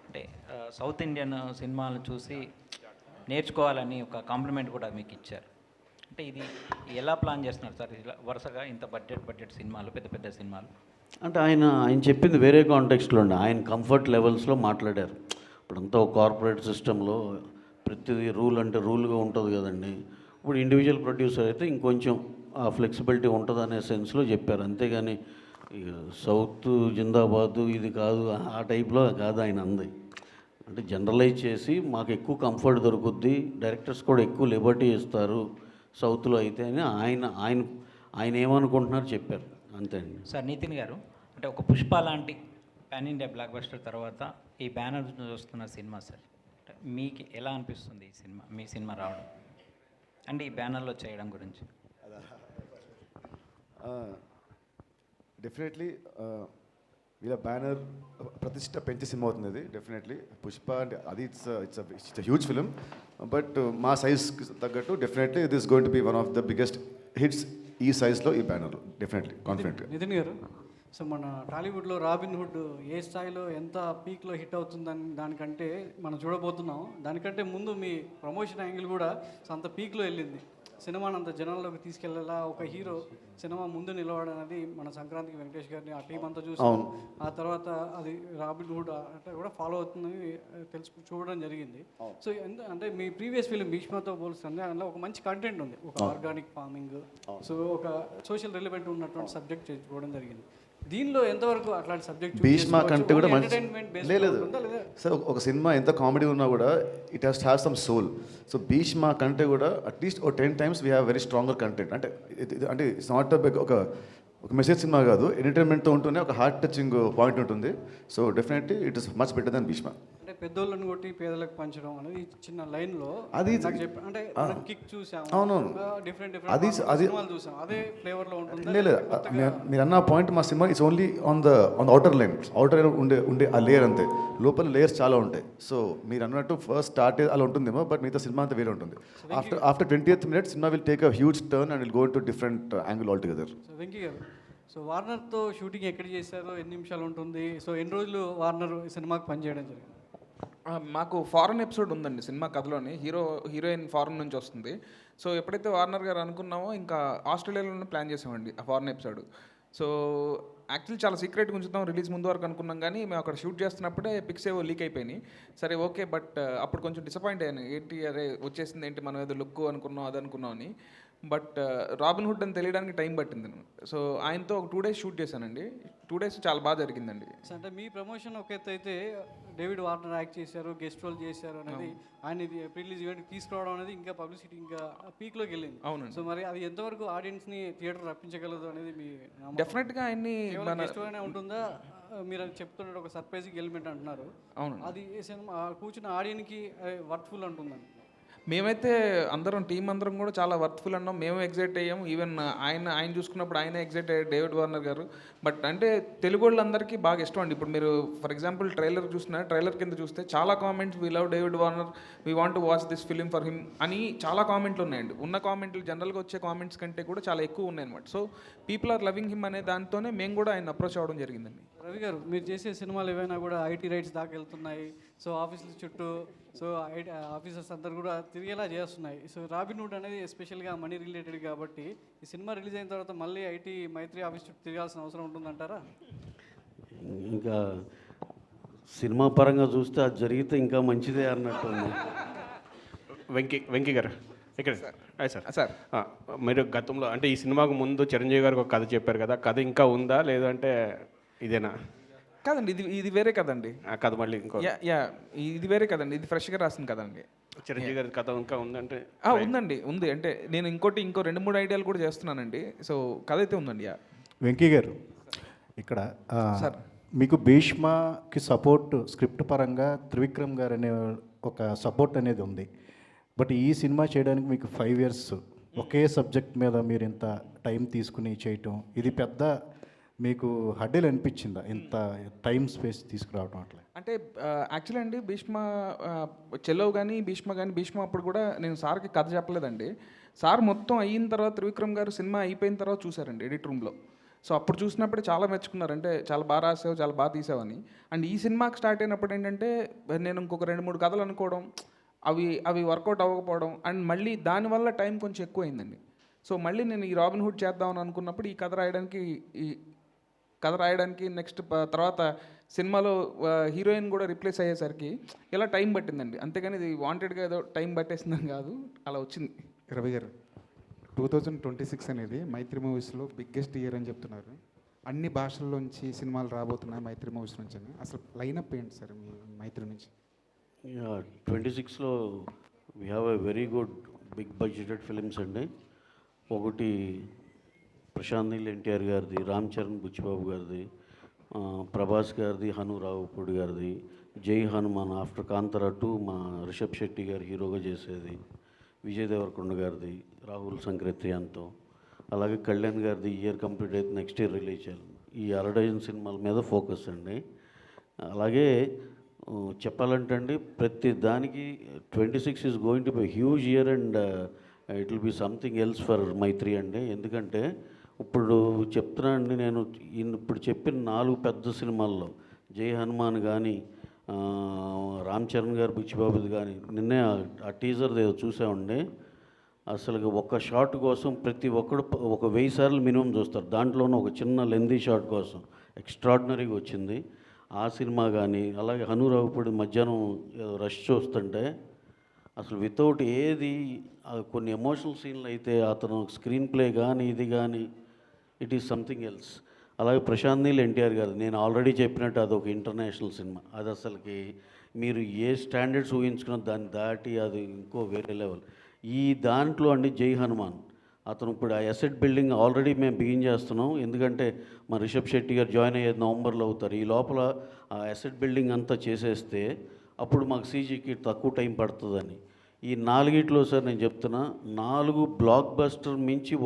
అంటే సౌత్ ఇండియన్ సినిమాలను చూసి నేర్చుకోవాలని ఒక కాంప్లిమెంట్ కూడా మీకు ఇచ్చారు. అంటే ఇది ఎలా ప్లాన్ చేస్తున్నారు సార్ ఇలా వరుసగా ఇంత బడ్జెట్ సినిమాలు, పెద్ద పెద్ద సినిమాలు? అంటే ఆయన చెప్పింది వేరే కాంటెక్స్ట్లో అండి. ఆయన కంఫర్ట్ లెవెల్స్లో మాట్లాడారు. ఇప్పుడంతా ఒక కార్పొరేట్ సిస్టంలో ప్రతిదీ రూల్ అంటే రూల్గా ఉంటుంది కదండి. ఇప్పుడు ఇండివిజువల్ ప్రొడ్యూసర్ అయితే ఇంకొంచెం ఆ ఫ్లెక్సిబిలిటీ ఉంటుంది అనే సెన్స్లో చెప్పారు. అంతేగాని ఇక సౌత్ జిందాబాదు ఇది కాదు ఆ టైప్లో కాదు ఆయన అంది. అంటే జనరలైజ్ చేసి మాకు ఎక్కువ కంఫర్ట్ దొరుకుద్ది, డైరెక్టర్స్ కూడా ఎక్కువ లిబర్టీ ఇస్తారు సౌత్లో అయితే అని ఆయన ఏమనుకుంటున్నారు చెప్పారు, అంతే అండి. సార్ నితిన్ గారు, అంటే ఒక పుష్ప లాంటి పాన్ ఇండియా బ్లాక్ బస్టర్ తర్వాత ఈ బ్యానర్ చూస్తున్న సినిమా సార్, అంటే మీకు ఎలా అనిపిస్తుంది ఈ సినిమా, మీ సినిమా రావడం అంటే ఈ బ్యానర్లో చేయడం గురించి? డెఫినెట్లీ వీళ్ళ బ్యానర్ ప్రతిష్ట పెంచే సినిమా అవుతుంది అది. డెఫినెట్లీ పుష్ప అంటే అది ఇట్స్ హ్యూజ్ ఫిలిం, బట్ మా సైజ్కి తగ్గట్టు definitely it is going to B one of the biggest hits ఈ సైజ్లో ఈ బ్యానర్లో. డెఫినెట్లీ కాన్ఫిడెంట్గా. నితిన్ గారు, సో మన టాలీవుడ్లో రాబిన్ హుడ్ ఏ స్థాయిలో ఎంత పీక్లో హిట్ అవుతుందని దానికంటే మనం చూడబోతున్నాం. దానికంటే ముందు మీ ప్రమోషన్ యాంగిల్ కూడా అంత పీక్లో వెళ్ళింది. సినిమాని అంత జనాల్లోకి తీసుకెళ్ళేలా ఒక హీరో సినిమా ముందు నిలవడం అనేది మన సంక్రాంతికి వెంకటేష్ గారిని ఆ టీం అంతా చూసి ఆ తర్వాత అది రాబిన్ హుడ్ అంటే కూడా ఫాలో అవుతుందని చూడడం జరిగింది. సో అంటే మీ ప్రీవియస్ ఫిలిం భీష్మతో పోల్స్తుంది అందులో ఒక మంచి కంటెంట్ ఉంది, ఒక ఆర్గానిక్ ఫార్మింగ్, సో ఒక సోషల్ రిలవెంట్ ఉన్నటువంటి సబ్జెక్ట్ చేసుకోవడం జరిగింది. దీనిలో ఎంతవరకు అట్లాంటి సబ్జెక్ట్ భీష్మ కంటే కూడా మంచి లేదు సార్. ఒక సినిమా ఎంత కామెడీ ఉన్నా కూడా it have some soul. So Bheeshma కంటే కూడా అట్లీస్ట్ ఒక 10 times we have very stronger content. అంటే ఇట్స్ నాట్ ఒక మెసేజ్ సినిమా కాదు, ఎంటర్టైన్మెంట్తో ఉంటూనే ఒక హార్ట్ టచింగ్ పాయింట్ ఉంటుంది. So definitely it is much better than Bheeshma. అంటే పెద్దోళ్ళని కొట్టి పేదలకు పంచడం అనేది చిన్న లైన్లో అది అంటే కిక్ చూసాం, అవునవును, డిఫరెంట్ అది చూసాం, అదే ఫ్లేవర్లో ఉంటుంది. లేదు మీరు అన్న పాయింట్, మా cinema it's only on the outer line ఉండే ఆ లేయర్ అంతే. లోపల లేయర్స్ చాలా ఉంటాయి. సో మీరు అన్నట్టు ఫస్ట్ స్టార్ట్ అలా ఉంటుందేమో, బట్ మిగతా సినిమా అంతా వేరే ఉంటుంది. After 20th minute cinema will take a huge turn and will go to different angle all together. So Venky గారు, సో వార్నర్తో షూటింగ్ ఎక్కడ చేశారో, ఎన్ని నిమిషాలు ఉంటుంది, సో ఎన్ని రోజులు వార్నర్ సినిమాకి పనిచేయడం జరిగింది? మాకు ఫారెన్ ఎపిసోడ్ ఉందండి సినిమా కథలోని. హీరోయిన్ ఫారెన్ నుంచి వస్తుంది. సో ఎప్పుడైతే వార్నర్ గారు అనుకున్నామో ఇంకా ఆస్ట్రేలియాలోనే ప్లాన్ చేసామండి ఆ ఫారెన్ ఎపిసోడ్. సో యాక్చువల్లీ చాలా సీక్రెట్గా ఉంచుతాం రిలీజ్ ముందు వరకు అనుకున్నాం, కానీ మేము అక్కడ షూట్ చేస్తున్నప్పుడే పిక్స్ ఏవో లీక్ అయిపోయినాయి. సరే ఓకే, బట్ అప్పుడు కొంచెం డిసప్పాయింట్ అయ్యాను. ఏంటి అరే వచ్చేసింది ఏంటి, మనం ఏదో లుక్ అనుకున్నాం అది అనుకున్నాం అని. బట్ రాబిన్ హుడ్ అని తెలియడానికి టైం పట్టింది. సో ఆయనతో ఒక 2 days షూట్ చేశానండి. 2 days చాలా బాగా జరిగిందండి. అంటే మీ ప్రమోషన్ ఒక ఎత్తు అయితే డేవిడ్ వార్నర్ యాక్ట్ చేశారు, గెస్ట్ రోల్ చేశారు అనేది ఆయన ప్రిలీజ్ ఈవెంట్ తీసుకురావడం అనేది ఇంకా పబ్లిసిటీ ఇంకా పీక్లోకి వెళ్ళింది. అవునండి. సో మరి అది ఎంతవరకు ఆడియన్స్ని థియేటర్ రప్పించగలదు అనేది మీ డెఫినెట్గా ఆయన్ని గెస్ట్గానే ఉంటుందా? మీరు అది చెప్తున్నట్టు ఒక సర్ప్రైజింగ్ ఎలిమెంట్ అంటున్నారు. అవును, అది సినిమా కూర్చున్న ఆడియన్కి వర్త్ఫుల్ అంటుందండి. మేమైతే అందరం టీం అందరం కూడా చాలా వర్త్ఫుల్ అన్నాం. మేము ఎగ్జైట్ అయ్యాము. ఈవెన్ ఆయన చూసుకున్నప్పుడు ఆయన ఎగ్జైట్ అయ్యారు, డేవిడ్ వార్నర్ గారు. బట్ అంటే తెలుగు వాళ్ళందరికీ బాగా ఇష్టం అండి. ఇప్పుడు మీరు ఫర్ ఎగ్జాంపుల్ ట్రైలర్ కింద చూస్తే చాలా comments, we love David Warner, we want to watch this film for him అని చాలా కామెంట్లు ఉన్నాయండి. ఉన్న కామెంట్లు జనరల్గా వచ్చే కామెంట్స్ కంటే కూడా చాలా ఎక్కువ ఉన్నాయన్నమాట. So people are loving him అనే దాంతోనే మేము కూడా ఆయన అప్రోచ్ అవ్వడం జరిగిందండి. రవి గారు, మీరు చేసే సినిమాలు ఏవైనా కూడా ఐటీ రైట్స్ దాకా వెళ్తున్నాయి. సో ఆఫీసుల చుట్టూ సో ఆఫీసర్స్ అందరు కూడా తిరిగేలా చేస్తున్నాయి. సో రాబిన్ హుడ్ అనేది ఎస్పెషల్గా మనీ రిలేటెడ్ కాబట్టి ఈ సినిమా రిలీజ్ అయిన తర్వాత మళ్ళీ ఐటీ మైత్రి ఆఫీస్ చుట్టూ తిరగాల్సిన అవసరం ఉంటుందంటారా? ఇంకా సినిమా పరంగా చూస్తే అది జరిగితే ఇంకా మంచిదే అన్నట్టు. వెంకీ గారు ఇక్కడ సార్ మీరు గతంలో అంటే ఈ సినిమాకు ముందు చిరంజీవి గారికి ఒక కథ చెప్పారు కదా, కథ ఇంకా ఉందా లేదంటే ఇదేనా? కాదండి, ఇది వేరే కదండి. కథ మళ్ళీ ఇంకో ఇది వేరే కదండి, ఇది ఫ్రెష్గా రాసింది కదండి. చిరంజీవి గారి కథ ఇంకా ఉందంటే? ఉంది. అంటే నేను ఇంకో 2-3 ఐడియాలు కూడా చేస్తున్నానండి. సో కథ అయితే ఉందండి. వెంకీ గారు, ఇక్కడ మీకు భీష్మకి సపోర్ట్ స్క్రిప్ట్ పరంగా త్రివిక్రమ్ గారు అనే ఒక సపోర్ట్ అనేది ఉంది. బట్ ఈ సినిమా చేయడానికి మీకు 5 years ఒకే సబ్జెక్ట్ మీద మీరు ఇంత టైం తీసుకుని చేయటం, ఇది పెద్ద మీకు హడ్డీలు అనిపించిందా ఇంత టైం స్పేస్ తీసుకురావడం? అట్లా అంటే యాక్చువల్లీ అండి భీష్మ చెలో కానీ భీష్మ అప్పుడు కూడా నేను సార్కి కథ చెప్పలేదండి. సార్ మొత్తం అయిన తర్వాత త్రివిక్రమ్ గారు సినిమా అయిపోయిన తర్వాత చూసారండి ఎడిట్ రూమ్లో. సో అప్పుడు చూసినప్పుడే చాలా మెచ్చుకున్నారు, అంటే చాలా బాగా రాసావు, చాలా బాగా తీసావని. అండ్ ఈ సినిమాకి స్టార్ట్ అయినప్పుడు ఏంటంటే నేను ఇంకొక 2-3 కథలు అనుకోవడం, అవి వర్కౌట్ అవ్వకపోవడం, అండ్ మళ్ళీ దానివల్ల టైం కొంచెం ఎక్కువైందండి. సో మళ్ళీ నేను ఈ రాబిన్ హుడ్ చేద్దామని అనుకున్నప్పుడు ఈ కథ రాయడానికి నెక్స్ట్ తర్వాత సినిమాలో హీరోయిన్ కూడా రిప్లేస్ అయ్యేసరికి ఇలా టైం పట్టిందండి. అంతేగాని ఇది వాంటెడ్గా ఏదో టైం పట్టేసిందని కాదు, అలా వచ్చింది. రవి గారు 2026 అనేది మైత్రి మూవీస్లో బిగ్గెస్ట్ ఇయర్ అని చెప్తున్నారు. అన్ని భాషల్లోంచి సినిమాలు రాబోతున్నాయి మైత్రి మూవీస్ నుంచి అని. అసలు లైనప్ ఏంటి సార్ మీ మైత్రి నుంచి? 26లో we have a very good big budgeted films అండి. ఒకటి ప్రశాంత్ నీల్ ఎన్టీఆర్ గారిది, రామ్ చరణ్ బుచ్చిబాబు గారిది, ప్రభాస్ గారిది, హను రావుపూడి గారిది, జై హనుమాన్ ఆఫ్టర్ కాంతారా 2 మా రిషబ్ శెట్టి గారు హీరోగా చేసేది, విజయ్ దేవరకొండ గారిది, రాహుల్ సంక్రేత్రియాన్తో, అలాగే కళ్యాణ్ గారిది ఇయర్ కంప్లీట్ అయితే నెక్స్ట్ ఇయర్ రిలీజ్ చేయాలి. ఈ 60 సినిమాల మీద ఫోకస్ అండి. అలాగే చెప్పాలంటే అండి ప్రతి దానికి 26 is going to be huge year and it will be something else for Mythri అండి. ఎందుకంటే ఇప్పుడు చెప్తున్నా అండి, నేను ఇప్పుడు చెప్పిన 4 పెద్ద సినిమాల్లో జై హనుమాన్ కానీ, రామ్ చరణ్ గారు బుచ్చిబాబుది కానీ, నిన్నే ఆ టీజర్ ఏదో చూసామండి. అసలు ఒక షాట్ కోసం ప్రతి ఒక్కడు ఒక 1000 సార్లు మినిమం చూస్తారు. దాంట్లోనూ ఒక చిన్న లెందీ షాట్ కోసం ఎక్స్ట్రాడినరీగా వచ్చింది ఆ సినిమా. కానీ అలాగే హనురావుపూడి మధ్యాహ్నం రష్ చూస్తుంటే అసలు వితౌట్ ఏది కొన్ని ఎమోషనల్ సీన్లు అయితే అతను స్క్రీన్ ప్లే కానీ ఇది కానీ ఇట్ ఈస్ సంథింగ్ ఎల్స్. అలాగే ప్రశాంత్ నీల్ ఎన్టీఆర్ గారు నేను ఆల్రెడీ చెప్పినట్టు అదొక ఇంటర్నేషనల్ సినిమా. అది అసలుకి మీరు ఏ స్టాండర్డ్స్ ఊహించుకున్న దాన్ని దాటి అది ఇంకో వేరే లెవెల్. ఈ దాంట్లో అండి జై హనుమాన్ అతను ఇప్పుడు ఆ అసెట్ బిల్డింగ్ ఆల్రెడీ మేము బిగిన్ చేస్తున్నాం. ఎందుకంటే మా రిషబ్ శెట్టి గారు జాయిన్ అయ్యేది నవంబర్లో అవుతారు. ఈ లోపల ఆ అసెట్ బిల్డింగ్ అంతా చేసేస్తే అప్పుడు మాకు సీజీకి తక్కువ టైం పడుతుందని. ఈ 4 సార్ నేను చెప్తున్నా 4 బ్లాక్ బస్టర్ మించి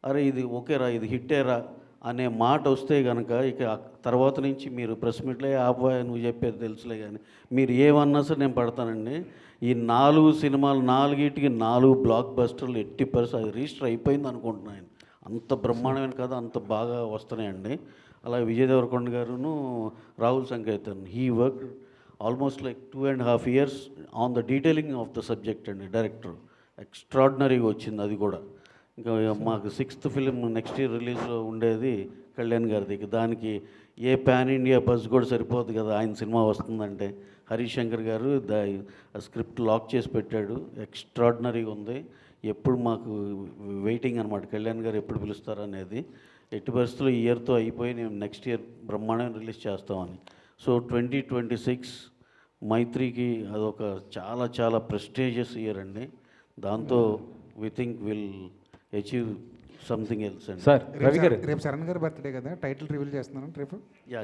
అరే ఇది ఓకేరా ఇది హిట్టేరా అనే మాట వస్తే కనుక ఇక తర్వాత నుంచి మీరు ప్రెస్ మీట్లో ఆపోయా నువ్వు చెప్పేది తెలుసులే కానీ మీరు ఏమన్నా సరే నేను పడతానండి. ఈ 4 సినిమాలు 4 బ్లాక్ బస్టర్లు 80% అది రిజిస్టర్ అయిపోయింది అనుకుంటున్నాను. అంత బ్రహ్మాండమైన కథ అంత బాగా వస్తున్నాయండి. అలాగే విజయ్ దేవరకొండ గారును Rahul Sankrityan he work almost like 2.5 years on the detailing of the subject అండి. డైరెక్టర్ ఎక్స్ట్రాడినరీగా వచ్చింది అది కూడా. ఇంకా మాకు 6th ఫిలిం నెక్స్ట్ ఇయర్ రిలీజ్లో ఉండేది కళ్యాణ్ గారిది. దానికి ఏ పాన్ ఇండియా బజ్ కూడా సరిపోదు కదా ఆయన సినిమా వస్తుందంటే. హరీష్ శంకర్ గారు స్క్రిప్ట్ లాక్ చేసి పెట్టాడు. ఎక్స్ట్రాడినరీగా ఉంది. ఎప్పుడు మాకు వెయిటింగ్ అనమాట కళ్యాణ్ గారు ఎప్పుడు పిలుస్తారు అనేది. ఎట్టి పరిస్థితుల్లో ఈ ఇయర్తో అయిపోయి నేను నెక్స్ట్ ఇయర్ బ్రహ్మాండంగా రిలీజ్ చేస్తామని. సో 2026 మైత్రికి అదొక చాలా చాలా ప్రెస్టీజియస్ ఇయర్ అండి. దాంతో we think will achieve something else అండి. సార్ రవి గారు రేపు శరణ్ గారు బర్త్డే కదా, టైటిల్ రివీల్ చేస్తున్నాను రేపు.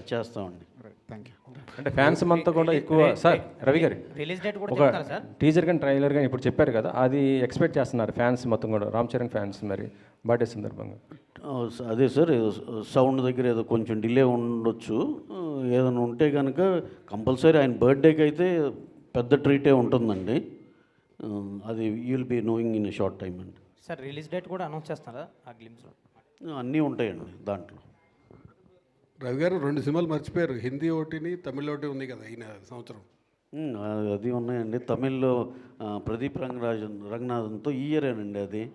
చేస్తామండి. Thank you. అంటే ఫ్యాన్స్ అంతా కూడా ఎక్కువ సార్ రవి గారు రిలీజ్ డేట్ కూడా ఒక చెప్తారా సార్? టీజర్ కానీ ట్రైలర్ కానీ ఇప్పుడు చెప్పారు కదా, అది ఎక్స్పెక్ట్ చేస్తున్నారు ఫ్యాన్స్ మొత్తం కూడా, రామ్ చరణ్ ఫ్యాన్స్ మరి బర్త్డే సందర్భంగా. అదే సార్ ఏదో సౌండ్ దగ్గర ఏదో కొంచెం డిలే ఉండొచ్చు. ఏదైనా ఉంటే కనుక కంపల్సరీ ఆయన బర్త్డేకి అయితే పెద్ద ట్రీటే ఉంటుందండి. అది you will be knowing in a short time అండి. సార్ రిలీజ్ డేట్ కూడా అనౌన్స్ చేస్తారా ఆ గ్లిమ్స్లో? అన్నీ ఉంటాయండి దాంట్లో. రవి గారు 2 సినిమాలు మర్చిపోయారు, హిందీ ఒకటిని తమిళ ఒకటి ఉంది కదా ఈ సంవత్సరం. అది ఉన్నాయండి. తమిళ్లో ప్రదీప్ రంగనాథన్తో ఈ ఇయరేనండి.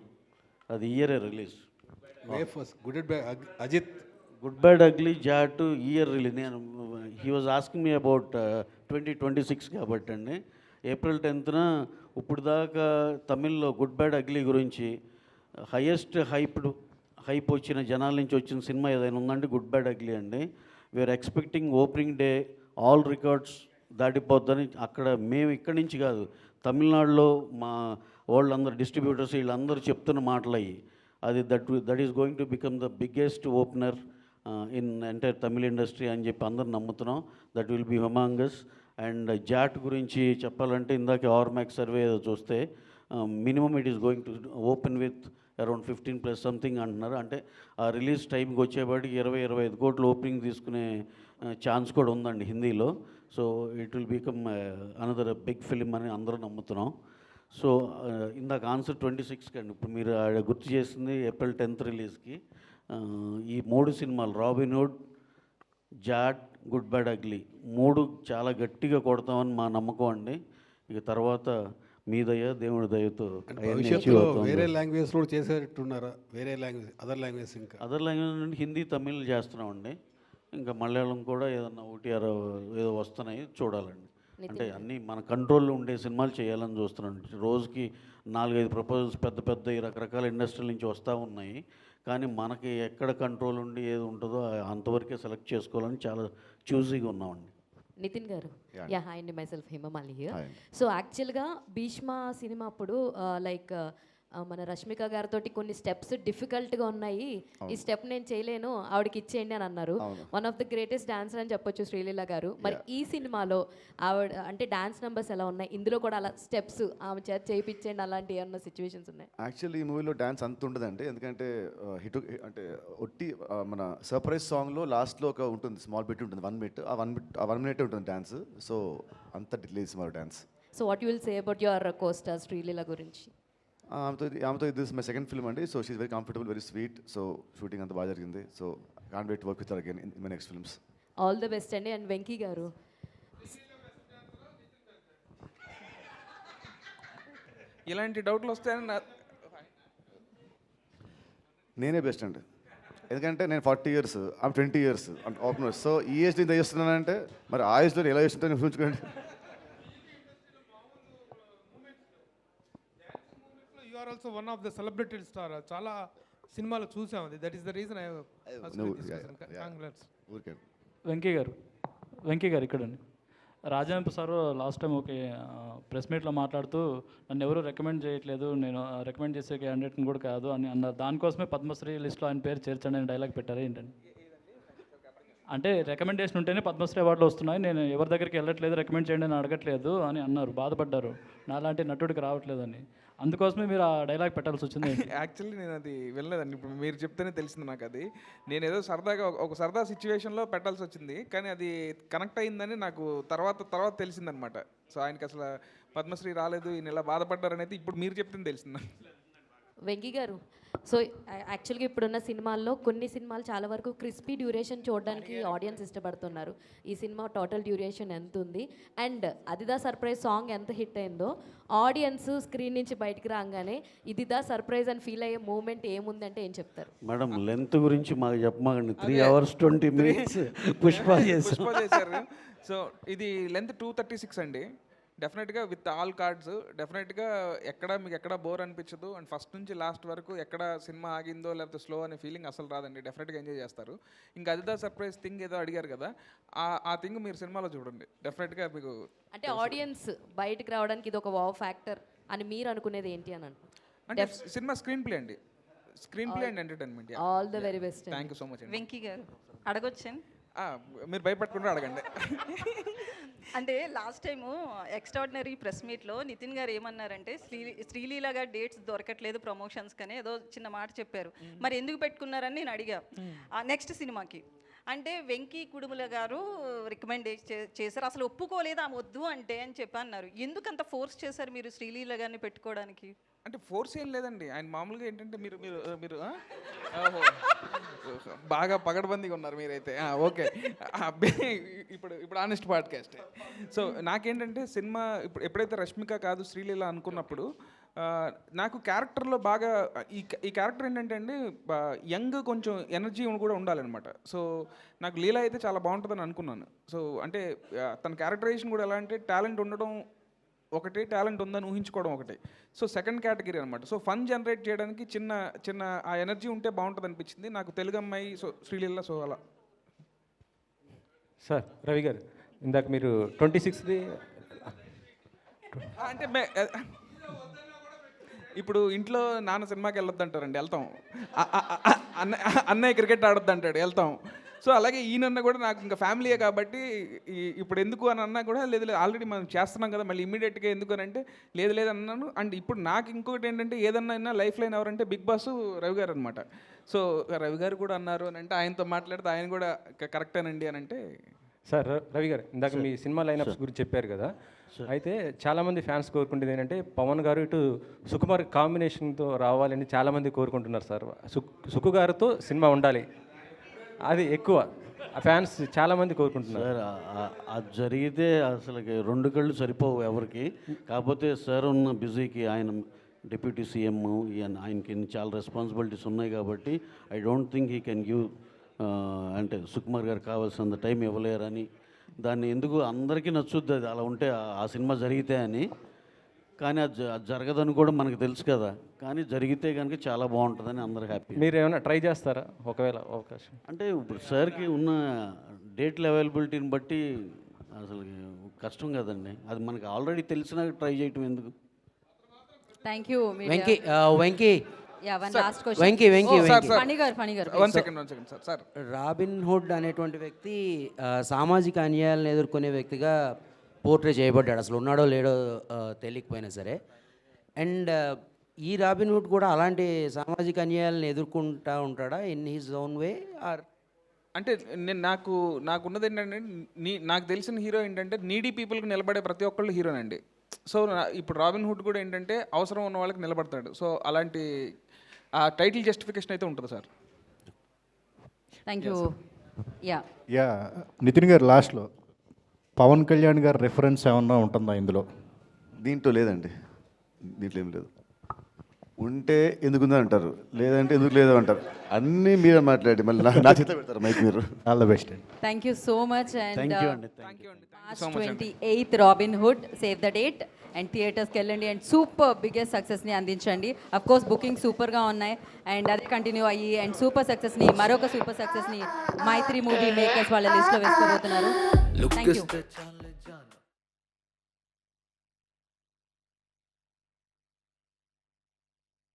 అది ఇయరే release. Good bad ugly Jaat year release. నేను he was asking me about 2026 కాబట్టి అండి. April 10th ఇప్పుడు దాకా తమిళ్లో గుడ్ బ్యాడ్ అగ్లీ గురించి హైయెస్ట్ హైప్ వచ్చిన జనాల నుంచి వచ్చిన సినిమా ఏదైనా ఉందంటే గుడ్ బ్యాడ్ అగ్లీ అండి. We are expecting opening day all records దాటిపోద్దని. అక్కడ మేము ఇక్కడి నుంచి కాదు, తమిళనాడులో మా వాళ్ళందరూ డిస్ట్రిబ్యూటర్స్ వీళ్ళందరూ చెప్తున్న మాటలు అయ్యి. అది that is going to become the biggest opener in entire తమిళ ఇండస్ట్రీ అని చెప్పి అందరు నమ్ముతున్నాం. That will be humongous. And Jaat గురించి చెప్పాలంటే ఇందాక ఆర్మాక్స్ సర్వే ఏదో చూస్తే minimum it is going to open with around 15+ something అంటున్నారు. అంటే ఆ రిలీజ్ టైంకి వచ్చేపాటికి 20-25 కోట్లు ఓపెనింగ్ తీసుకునే ఛాన్స్ కూడా ఉందండి హిందీలో. So it will become another big film అని అందరూ నమ్ముతున్నాం. సో ఇందాక ఆన్సర్ 26కి అండి. ఇప్పుడు మీరు గుర్తు చేసింది April 10th రిలీజ్కి. ఈ 3 సినిమాలు Robin Hood, Jaat, Good bad Ugly 3 చాలా గట్టిగా కొడతామని మా నమ్మకం అండి. ఇక తర్వాత మీ దయ దేవుడి దయతో భవిష్యత్తులో వేరే లాంగ్వేజ్లో చేసేట్టున్నారా? వేరే లాంగ్వేజ్ అదర్ లాంగ్వేజ్ నుండి హిందీ తమిళ్ చేస్తున్నామండి. ఇంకా మలయాళం కూడా ఏదన్నా OTR ఏదో వస్తున్నాయి, చూడాలండి. అంటే అన్నీ మన కంట్రోల్లో ఉండే సినిమాలు చేయాలని చూస్తున్నాను. రోజుకి 4-5 ప్రపోజల్స్ పెద్ద పెద్ద రకరకాల ఇండస్ట్రీల నుంచి వస్తూ ఉన్నాయి. కానీ మనకి ఎక్కడ కంట్రోల్ ఉండి ఏది ఉంటుందో అంతవరకే సెలెక్ట్ చేసుకోవాలని చాలా చూజీగా ఉన్నామండి. నితిన్ గారు, యా హాయ్ అండి, my self Hemamali here. So యాక్చువల్గా భీష్మ సినిమా అప్పుడు లైక్ మన రష్మిక గారితో కొన్ని స్టెప్స్ డిఫికల్ట్గా ఉన్నాయి, ఈ స్టెప్ నేను చేయలేను ఆవిడకి ఇచ్చేయండి అని అన్నారు. One of the greatest dancer అని చెప్పొచ్చు శ్రీలీల గారు. మరి ఈ సినిమాలో ఆవిడ అంటే డాన్స్ నెంబర్స్ ఎలా ఉన్నాయి, ఇందులో కూడా అలా స్టెప్స్ ఆమె చేత చేయించండి అలాంటి ఏమన్నా సిచ్యువేషన్స్ ఉన్నాయి? యాక్చువల్లీ ఈ మూవీలో డ్యాన్స్ అంత ఉండదండి, ఎందుకంటే హిట్ అంటే ఒట్టి మన సర్ప్రైజ్ సాంగ్లో లాస్ట్లో ఒక ఉంటుంది, స్మాల్ బిట్ ఉంటుంది, 1 minute. ఆ 1 minute ఉంటుంది డ్యాన్స్. సో అంత డిలేస్ మరి dance. So what you will say about your costar Sreeleela గురించి? ఆమెతో ఇది మై సెకండ్ ఫిల్మ్ అండి. So she's very comfortable, very sweet. So shooting అంతా బాగా జరిగింది. So can't wait to work with her again in my next films. All the best అండి. And Venky garu, ఇలాంటి డౌట్లు వస్తాయని నేనే బెస్ట్ అండి, ఎందుకంటే నేను 40 years, ఆమె 20 years ఓపెనర్. సో ఈ ఏజ్ ఇంత చేస్తున్నానంటే మరి ఆ ఏజ్లో ఎలా చేస్తుంటే చూసుకోండి. You are also one of the celebrity star. చాలా సినిమాలు చూసాం, అది that is the reason I congrats. Venky garu ఇక్కడండి. రాజాంప సార్ లాస్ట్ టైం ఒక ప్రెస్ మీట్లో మాట్లాడుతూ నన్ను ఎవరు రికమెండ్ చేయట్లేదు, నేను రికమెండ్ చేసే క్యాండిడేట్ని కూడా కాదు అని అన్నారు. దానికోసమే పద్మశ్రీ లిస్ట్లో ఆయన పేరు చేర్చండి అని డైలాగ్ పెట్టారు ఏంటండి? అంటే రికమెండేషన్ ఉంటేనే పద్మశ్రీ అవార్డులు వస్తున్నాయి, నేను ఎవరి దగ్గరికి వెళ్ళట్లేదు, రికమెండ్ చేయండి అని అడగట్లేదు అని అన్నారు, బాధపడ్డారు. నాలాంటి నటుడికి రావట్లేదని. అందుకోసమే మీరు ఆ డైలాగ్ పెట్టాల్సి వచ్చింది. యాక్చువల్లీ నేను అది వెళ్ళలేదండి, ఇప్పుడు మీరు చెప్తేనే తెలిసింది నాకు. అది నేను ఏదో సరదాగా ఒక సరదా సిచ్యువేషన్లో పెట్టాల్సి వచ్చింది, కానీ అది కనెక్ట్ అయిందని నాకు తర్వాత తెలిసిందనమాట. సో ఆయనకి అసలు పద్మశ్రీ రాలేదు, ఈయన ఇలా బాధపడ్డారనేది ఇప్పుడు మీరు చెప్తేనే తెలిసింది నాకు. వెంకీ గారు, సో యాక్చువల్గా ఇప్పుడున్న సినిమాల్లో కొన్ని సినిమాలు చాలా వరకు క్రిస్పీ డ్యూరేషన్ చూడడానికి ఆడియన్స్ ఇష్టపడుతున్నారు. ఈ సినిమా టోటల్ డ్యూరేషన్ ఎంత ఉంది, అండ్ అదిదా సర్ప్రైజ్ సాంగ్ ఎంత హిట్ అయిందో ఆడియన్స్ స్క్రీన్ నుంచి బయటకు రాగానే ఇదిదా సర్ప్రైజ్ అని ఫీల్ అయ్యే మూమెంట్ ఏముందంటే ఏం చెప్తారు? మేడం లెంత్ గురించి మాకు చెప్పమాకండి. 3 hours 20 minutes పుష్ప చేశారు. సో ఇది లెంత్ 236 అండి. డెఫినెట్గా విత్ ఆల్ కార్డ్స్ డెఫినెట్గా మీకు ఎక్కడ బోర్ అనిపించదు. అండ్ ఫస్ట్ నుంచి లాస్ట్ వరకు ఎక్కడ సినిమా ఆగిందో లేకపోతే స్లో అనే ఫీలింగ్ అసలు రాదండి. డెఫినెట్గా ఎంజాయ్ చేస్తారు. ఇంకా అదిదా సర్ప్రైజ్ థింగ్ ఏదో అడిగారు కదా, ఆ థింగ్ మీరు సినిమాలో చూడండి, డెఫినెట్గా మీకు అంటే ఆడియన్స్ బయటకు రావడానికి ఇది ఒక వావ్ ఫ్యాక్టర్ అని మీరు అనుకునేది ఏంటి అని అంటే సినిమా స్క్రీన్ ప్లే అండి, screen play and entertainment. All the very best. Thank you so much. Venky గారు అడగొచ్చాను, మీరు భయపడకుండా అడగండి. అంటే లాస్ట్ టైము ఎక్స్ట్రాడినరీ ప్రెస్ మీట్లో నితిన్ గారు ఏమన్నారంటే శ్రీలీల గారు డేట్స్ దొరకట్లేదు ప్రమోషన్స్ కనే ఏదో చిన్న మాట చెప్పారు. మరి ఎందుకు పెట్టుకున్నారని నేను అడిగా నెక్స్ట్ సినిమాకి. అంటే వెంకీ కుడుముల గారు రికమెండ్ చేశారు, అసలు ఒప్పుకోలేదు ఆమె వద్దు అంటే అని చెప్పి అన్నారు. ఎందుకు అంత ఫోర్స్ చేశారు మీరు శ్రీలీల గారిని పెట్టుకోవడానికి? అంటే ఫోర్స్ ఏం లేదండి, ఆయన మామూలుగా ఏంటంటే మీరు మీరు మీరు బాగా పగడబందీగా ఉన్నారు మీరైతే. ఓకే, ఇప్పుడు ఆనెస్ట్ పాడ్కాస్ట్. సో నాకేంటంటే సినిమా ఎప్పుడైతే రష్మిక కాదు శ్రీలీల అనుకున్నప్పుడు నాకు క్యారెక్టర్లో బాగా ఈ క్యారెక్టర్ ఏంటంటే అండి యంగ్ కొంచెం ఎనర్జీ కూడా ఉండాలన్నమాట. సో నాకు లీల అయితే చాలా బాగుంటుందని అనుకున్నాను. సో అంటే తన క్యారెక్టరైజేషన్ కూడా ఎలా అంటే టాలెంట్ ఉండడం ఒకటి, టాలెంట్ ఉందని ఊహించుకోవడం ఒకటి. సో సెకండ్ కేటగిరీ అనమాట. సో ఫన్ జనరేట్ చేయడానికి చిన్న ఆ ఎనర్జీ ఉంటే బాగుంటుంది అనిపించింది నాకు. తెలుగు అమ్మాయి, సో శ్రీలీల, సో అలా. సార్ రవి గారు, ఇందాక మీరు 26th అంటే ఇప్పుడు ఇంట్లో నాన్న సినిమాకి వెళ్ళొద్దు అంటారండి, వెళ్తాం. అన్నయ్య క్రికెట్ ఆడొద్దు అంటాడు, వెళ్తాం. సో అలాగే ఈయనన్న కూడా నాకు ఇంకా ఫ్యామిలీయే కాబట్టి ఇప్పుడు ఎందుకు అని అన్నా కూడా లేదు ఆల్రెడీ మనం చేస్తున్నాం కదా మళ్ళీ ఇమ్మీడియట్గా ఎందుకు అని అంటే లేదు అన్నాను. అండ్ ఇప్పుడు నాకు ఇంకొకటి ఏంటంటే ఏదన్నా లైఫ్ లైన్ ఎవరంటే బిగ్ బాస్ రవి గారు అనమాట. సో రవి గారు కూడా అన్నారు అని అంటే ఆయనతో మాట్లాడితే ఆయన కూడా కరెక్టేనండి అని అంటే. సార్ రవి గారు, ఇందాక మీ సినిమా లైనప్స్ గురించి చెప్పారు కదా, అయితే చాలామంది ఫ్యాన్స్ కోరుకుంటుంది ఏంటంటే పవన్ గారు ఇటు సుకుమార్ కాంబినేషన్తో రావాలని చాలామంది కోరుకుంటున్నారు సార్. సుకు గారితో సినిమా ఉండాలి, అది ఎక్కువ ఫ్యాన్స్ చాలామంది కోరుకుంటున్నారు. సార్ అది జరిగితే అసలు 2 కళ్ళు సరిపోవు ఎవరికి. కాకపోతే సార్ ఉన్న బిజీకి ఆయన డిప్యూటీ సీఎం, ఆయనకి చాలా రెస్పాన్సిబిలిటీస్ ఉన్నాయి కాబట్టి I don't think he can give అంటే సుకుమార్ గారు కావాల్సినంత టైం ఇవ్వలేరని, దాన్ని ఎందుకు అందరికీ నచ్చుద్ది అది అలా ఉంటే ఆ సినిమా జరిగితే అని. కానీ అది జరగదని కూడా మనకు తెలుసు కదా, కానీ జరిగితే కనుక చాలా బాగుంటుందని అందరూ హ్యాపీ. మీరు ఏమైనా ట్రై చేస్తారా ఒకవేళ అవకాశం? అంటే ఇప్పుడు సార్కి ఉన్న డేట్ల అవైలబిలిటీని బట్టి అసలు కష్టం కదండి, అది మనకు ఆల్రెడీ తెలిసినా ట్రై చేయటం ఎందుకు. Thank you Venky Venky yeah one last question Venky Venky Phani గారు one second sir. Robin Hood అనేటువంటి వ్యక్తి సామాజిక అన్యాయాలను ఎదుర్కొనే వ్యక్తిగా పోర్ట్రే చేయబడ్డాడు, అసలు ఉన్నాడో లేడో తెలియకపోయినా సరే. అండ్ ఈ రాబిన్ హుడ్ కూడా అలాంటి సామాజిక అన్యాయాలను ఎదుర్కొంటూ ఉంటాడా in his own way or? అంటే నాకున్నది ఏంటంటే, నాకు తెలిసిన హీరో ఏంటంటే నీడీ పీపుల్కి నిలబడే ప్రతి ఒక్కళ్ళు హీరోనండి. సో ఇప్పుడు రాబిన్ హుడ్ కూడా ఏంటంటే అవసరం ఉన్న వాళ్ళకి నిలబడతాడు. సో అలాంటి ఆ టైటిల్ జస్టిఫికేషన్ అయితే ఉంటుంది sir. Thank you. Yeah Nithin garu, లాస్ట్లో పవన్ కళ్యాణ్ గారు రెఫరెన్స్ ఏమన్నా ఉంటుందా ఇందులో? దీంట్లో లేదండి, దీంట్లో ఏం లేదు. ఉంటే ఎందుకుందని అంటారు, లేదంటే ఎందుకు లేదు అంటారు. అన్నీ మీరే మాట్లాడి మళ్ళీ నా చేతిలో పెడతారు మైక్ మీరు. ఆల్ ద బెస్ట్ అండి. Thank you so much. And thank you అండి. March 28 Robin Hood, save the date and థియేటర్స్కి వెళ్ళండి అండ్ సూపర్ బిగ్గెస్ట్ సక్సెస్ని అందించండి. అఫ్ కోర్స్ బుకింగ్ సూపర్గా ఉన్నాయి అండ్ అదే కంటిన్యూ అయ్యి అండ్ సూపర్ సక్సెస్ని, మరొక సూపర్ సక్సెస్ని మైత్రి మూవీ మేకర్స్ వాళ్ళ లిస్ట్లో వేసుకోబోతున్నారు. Thank you.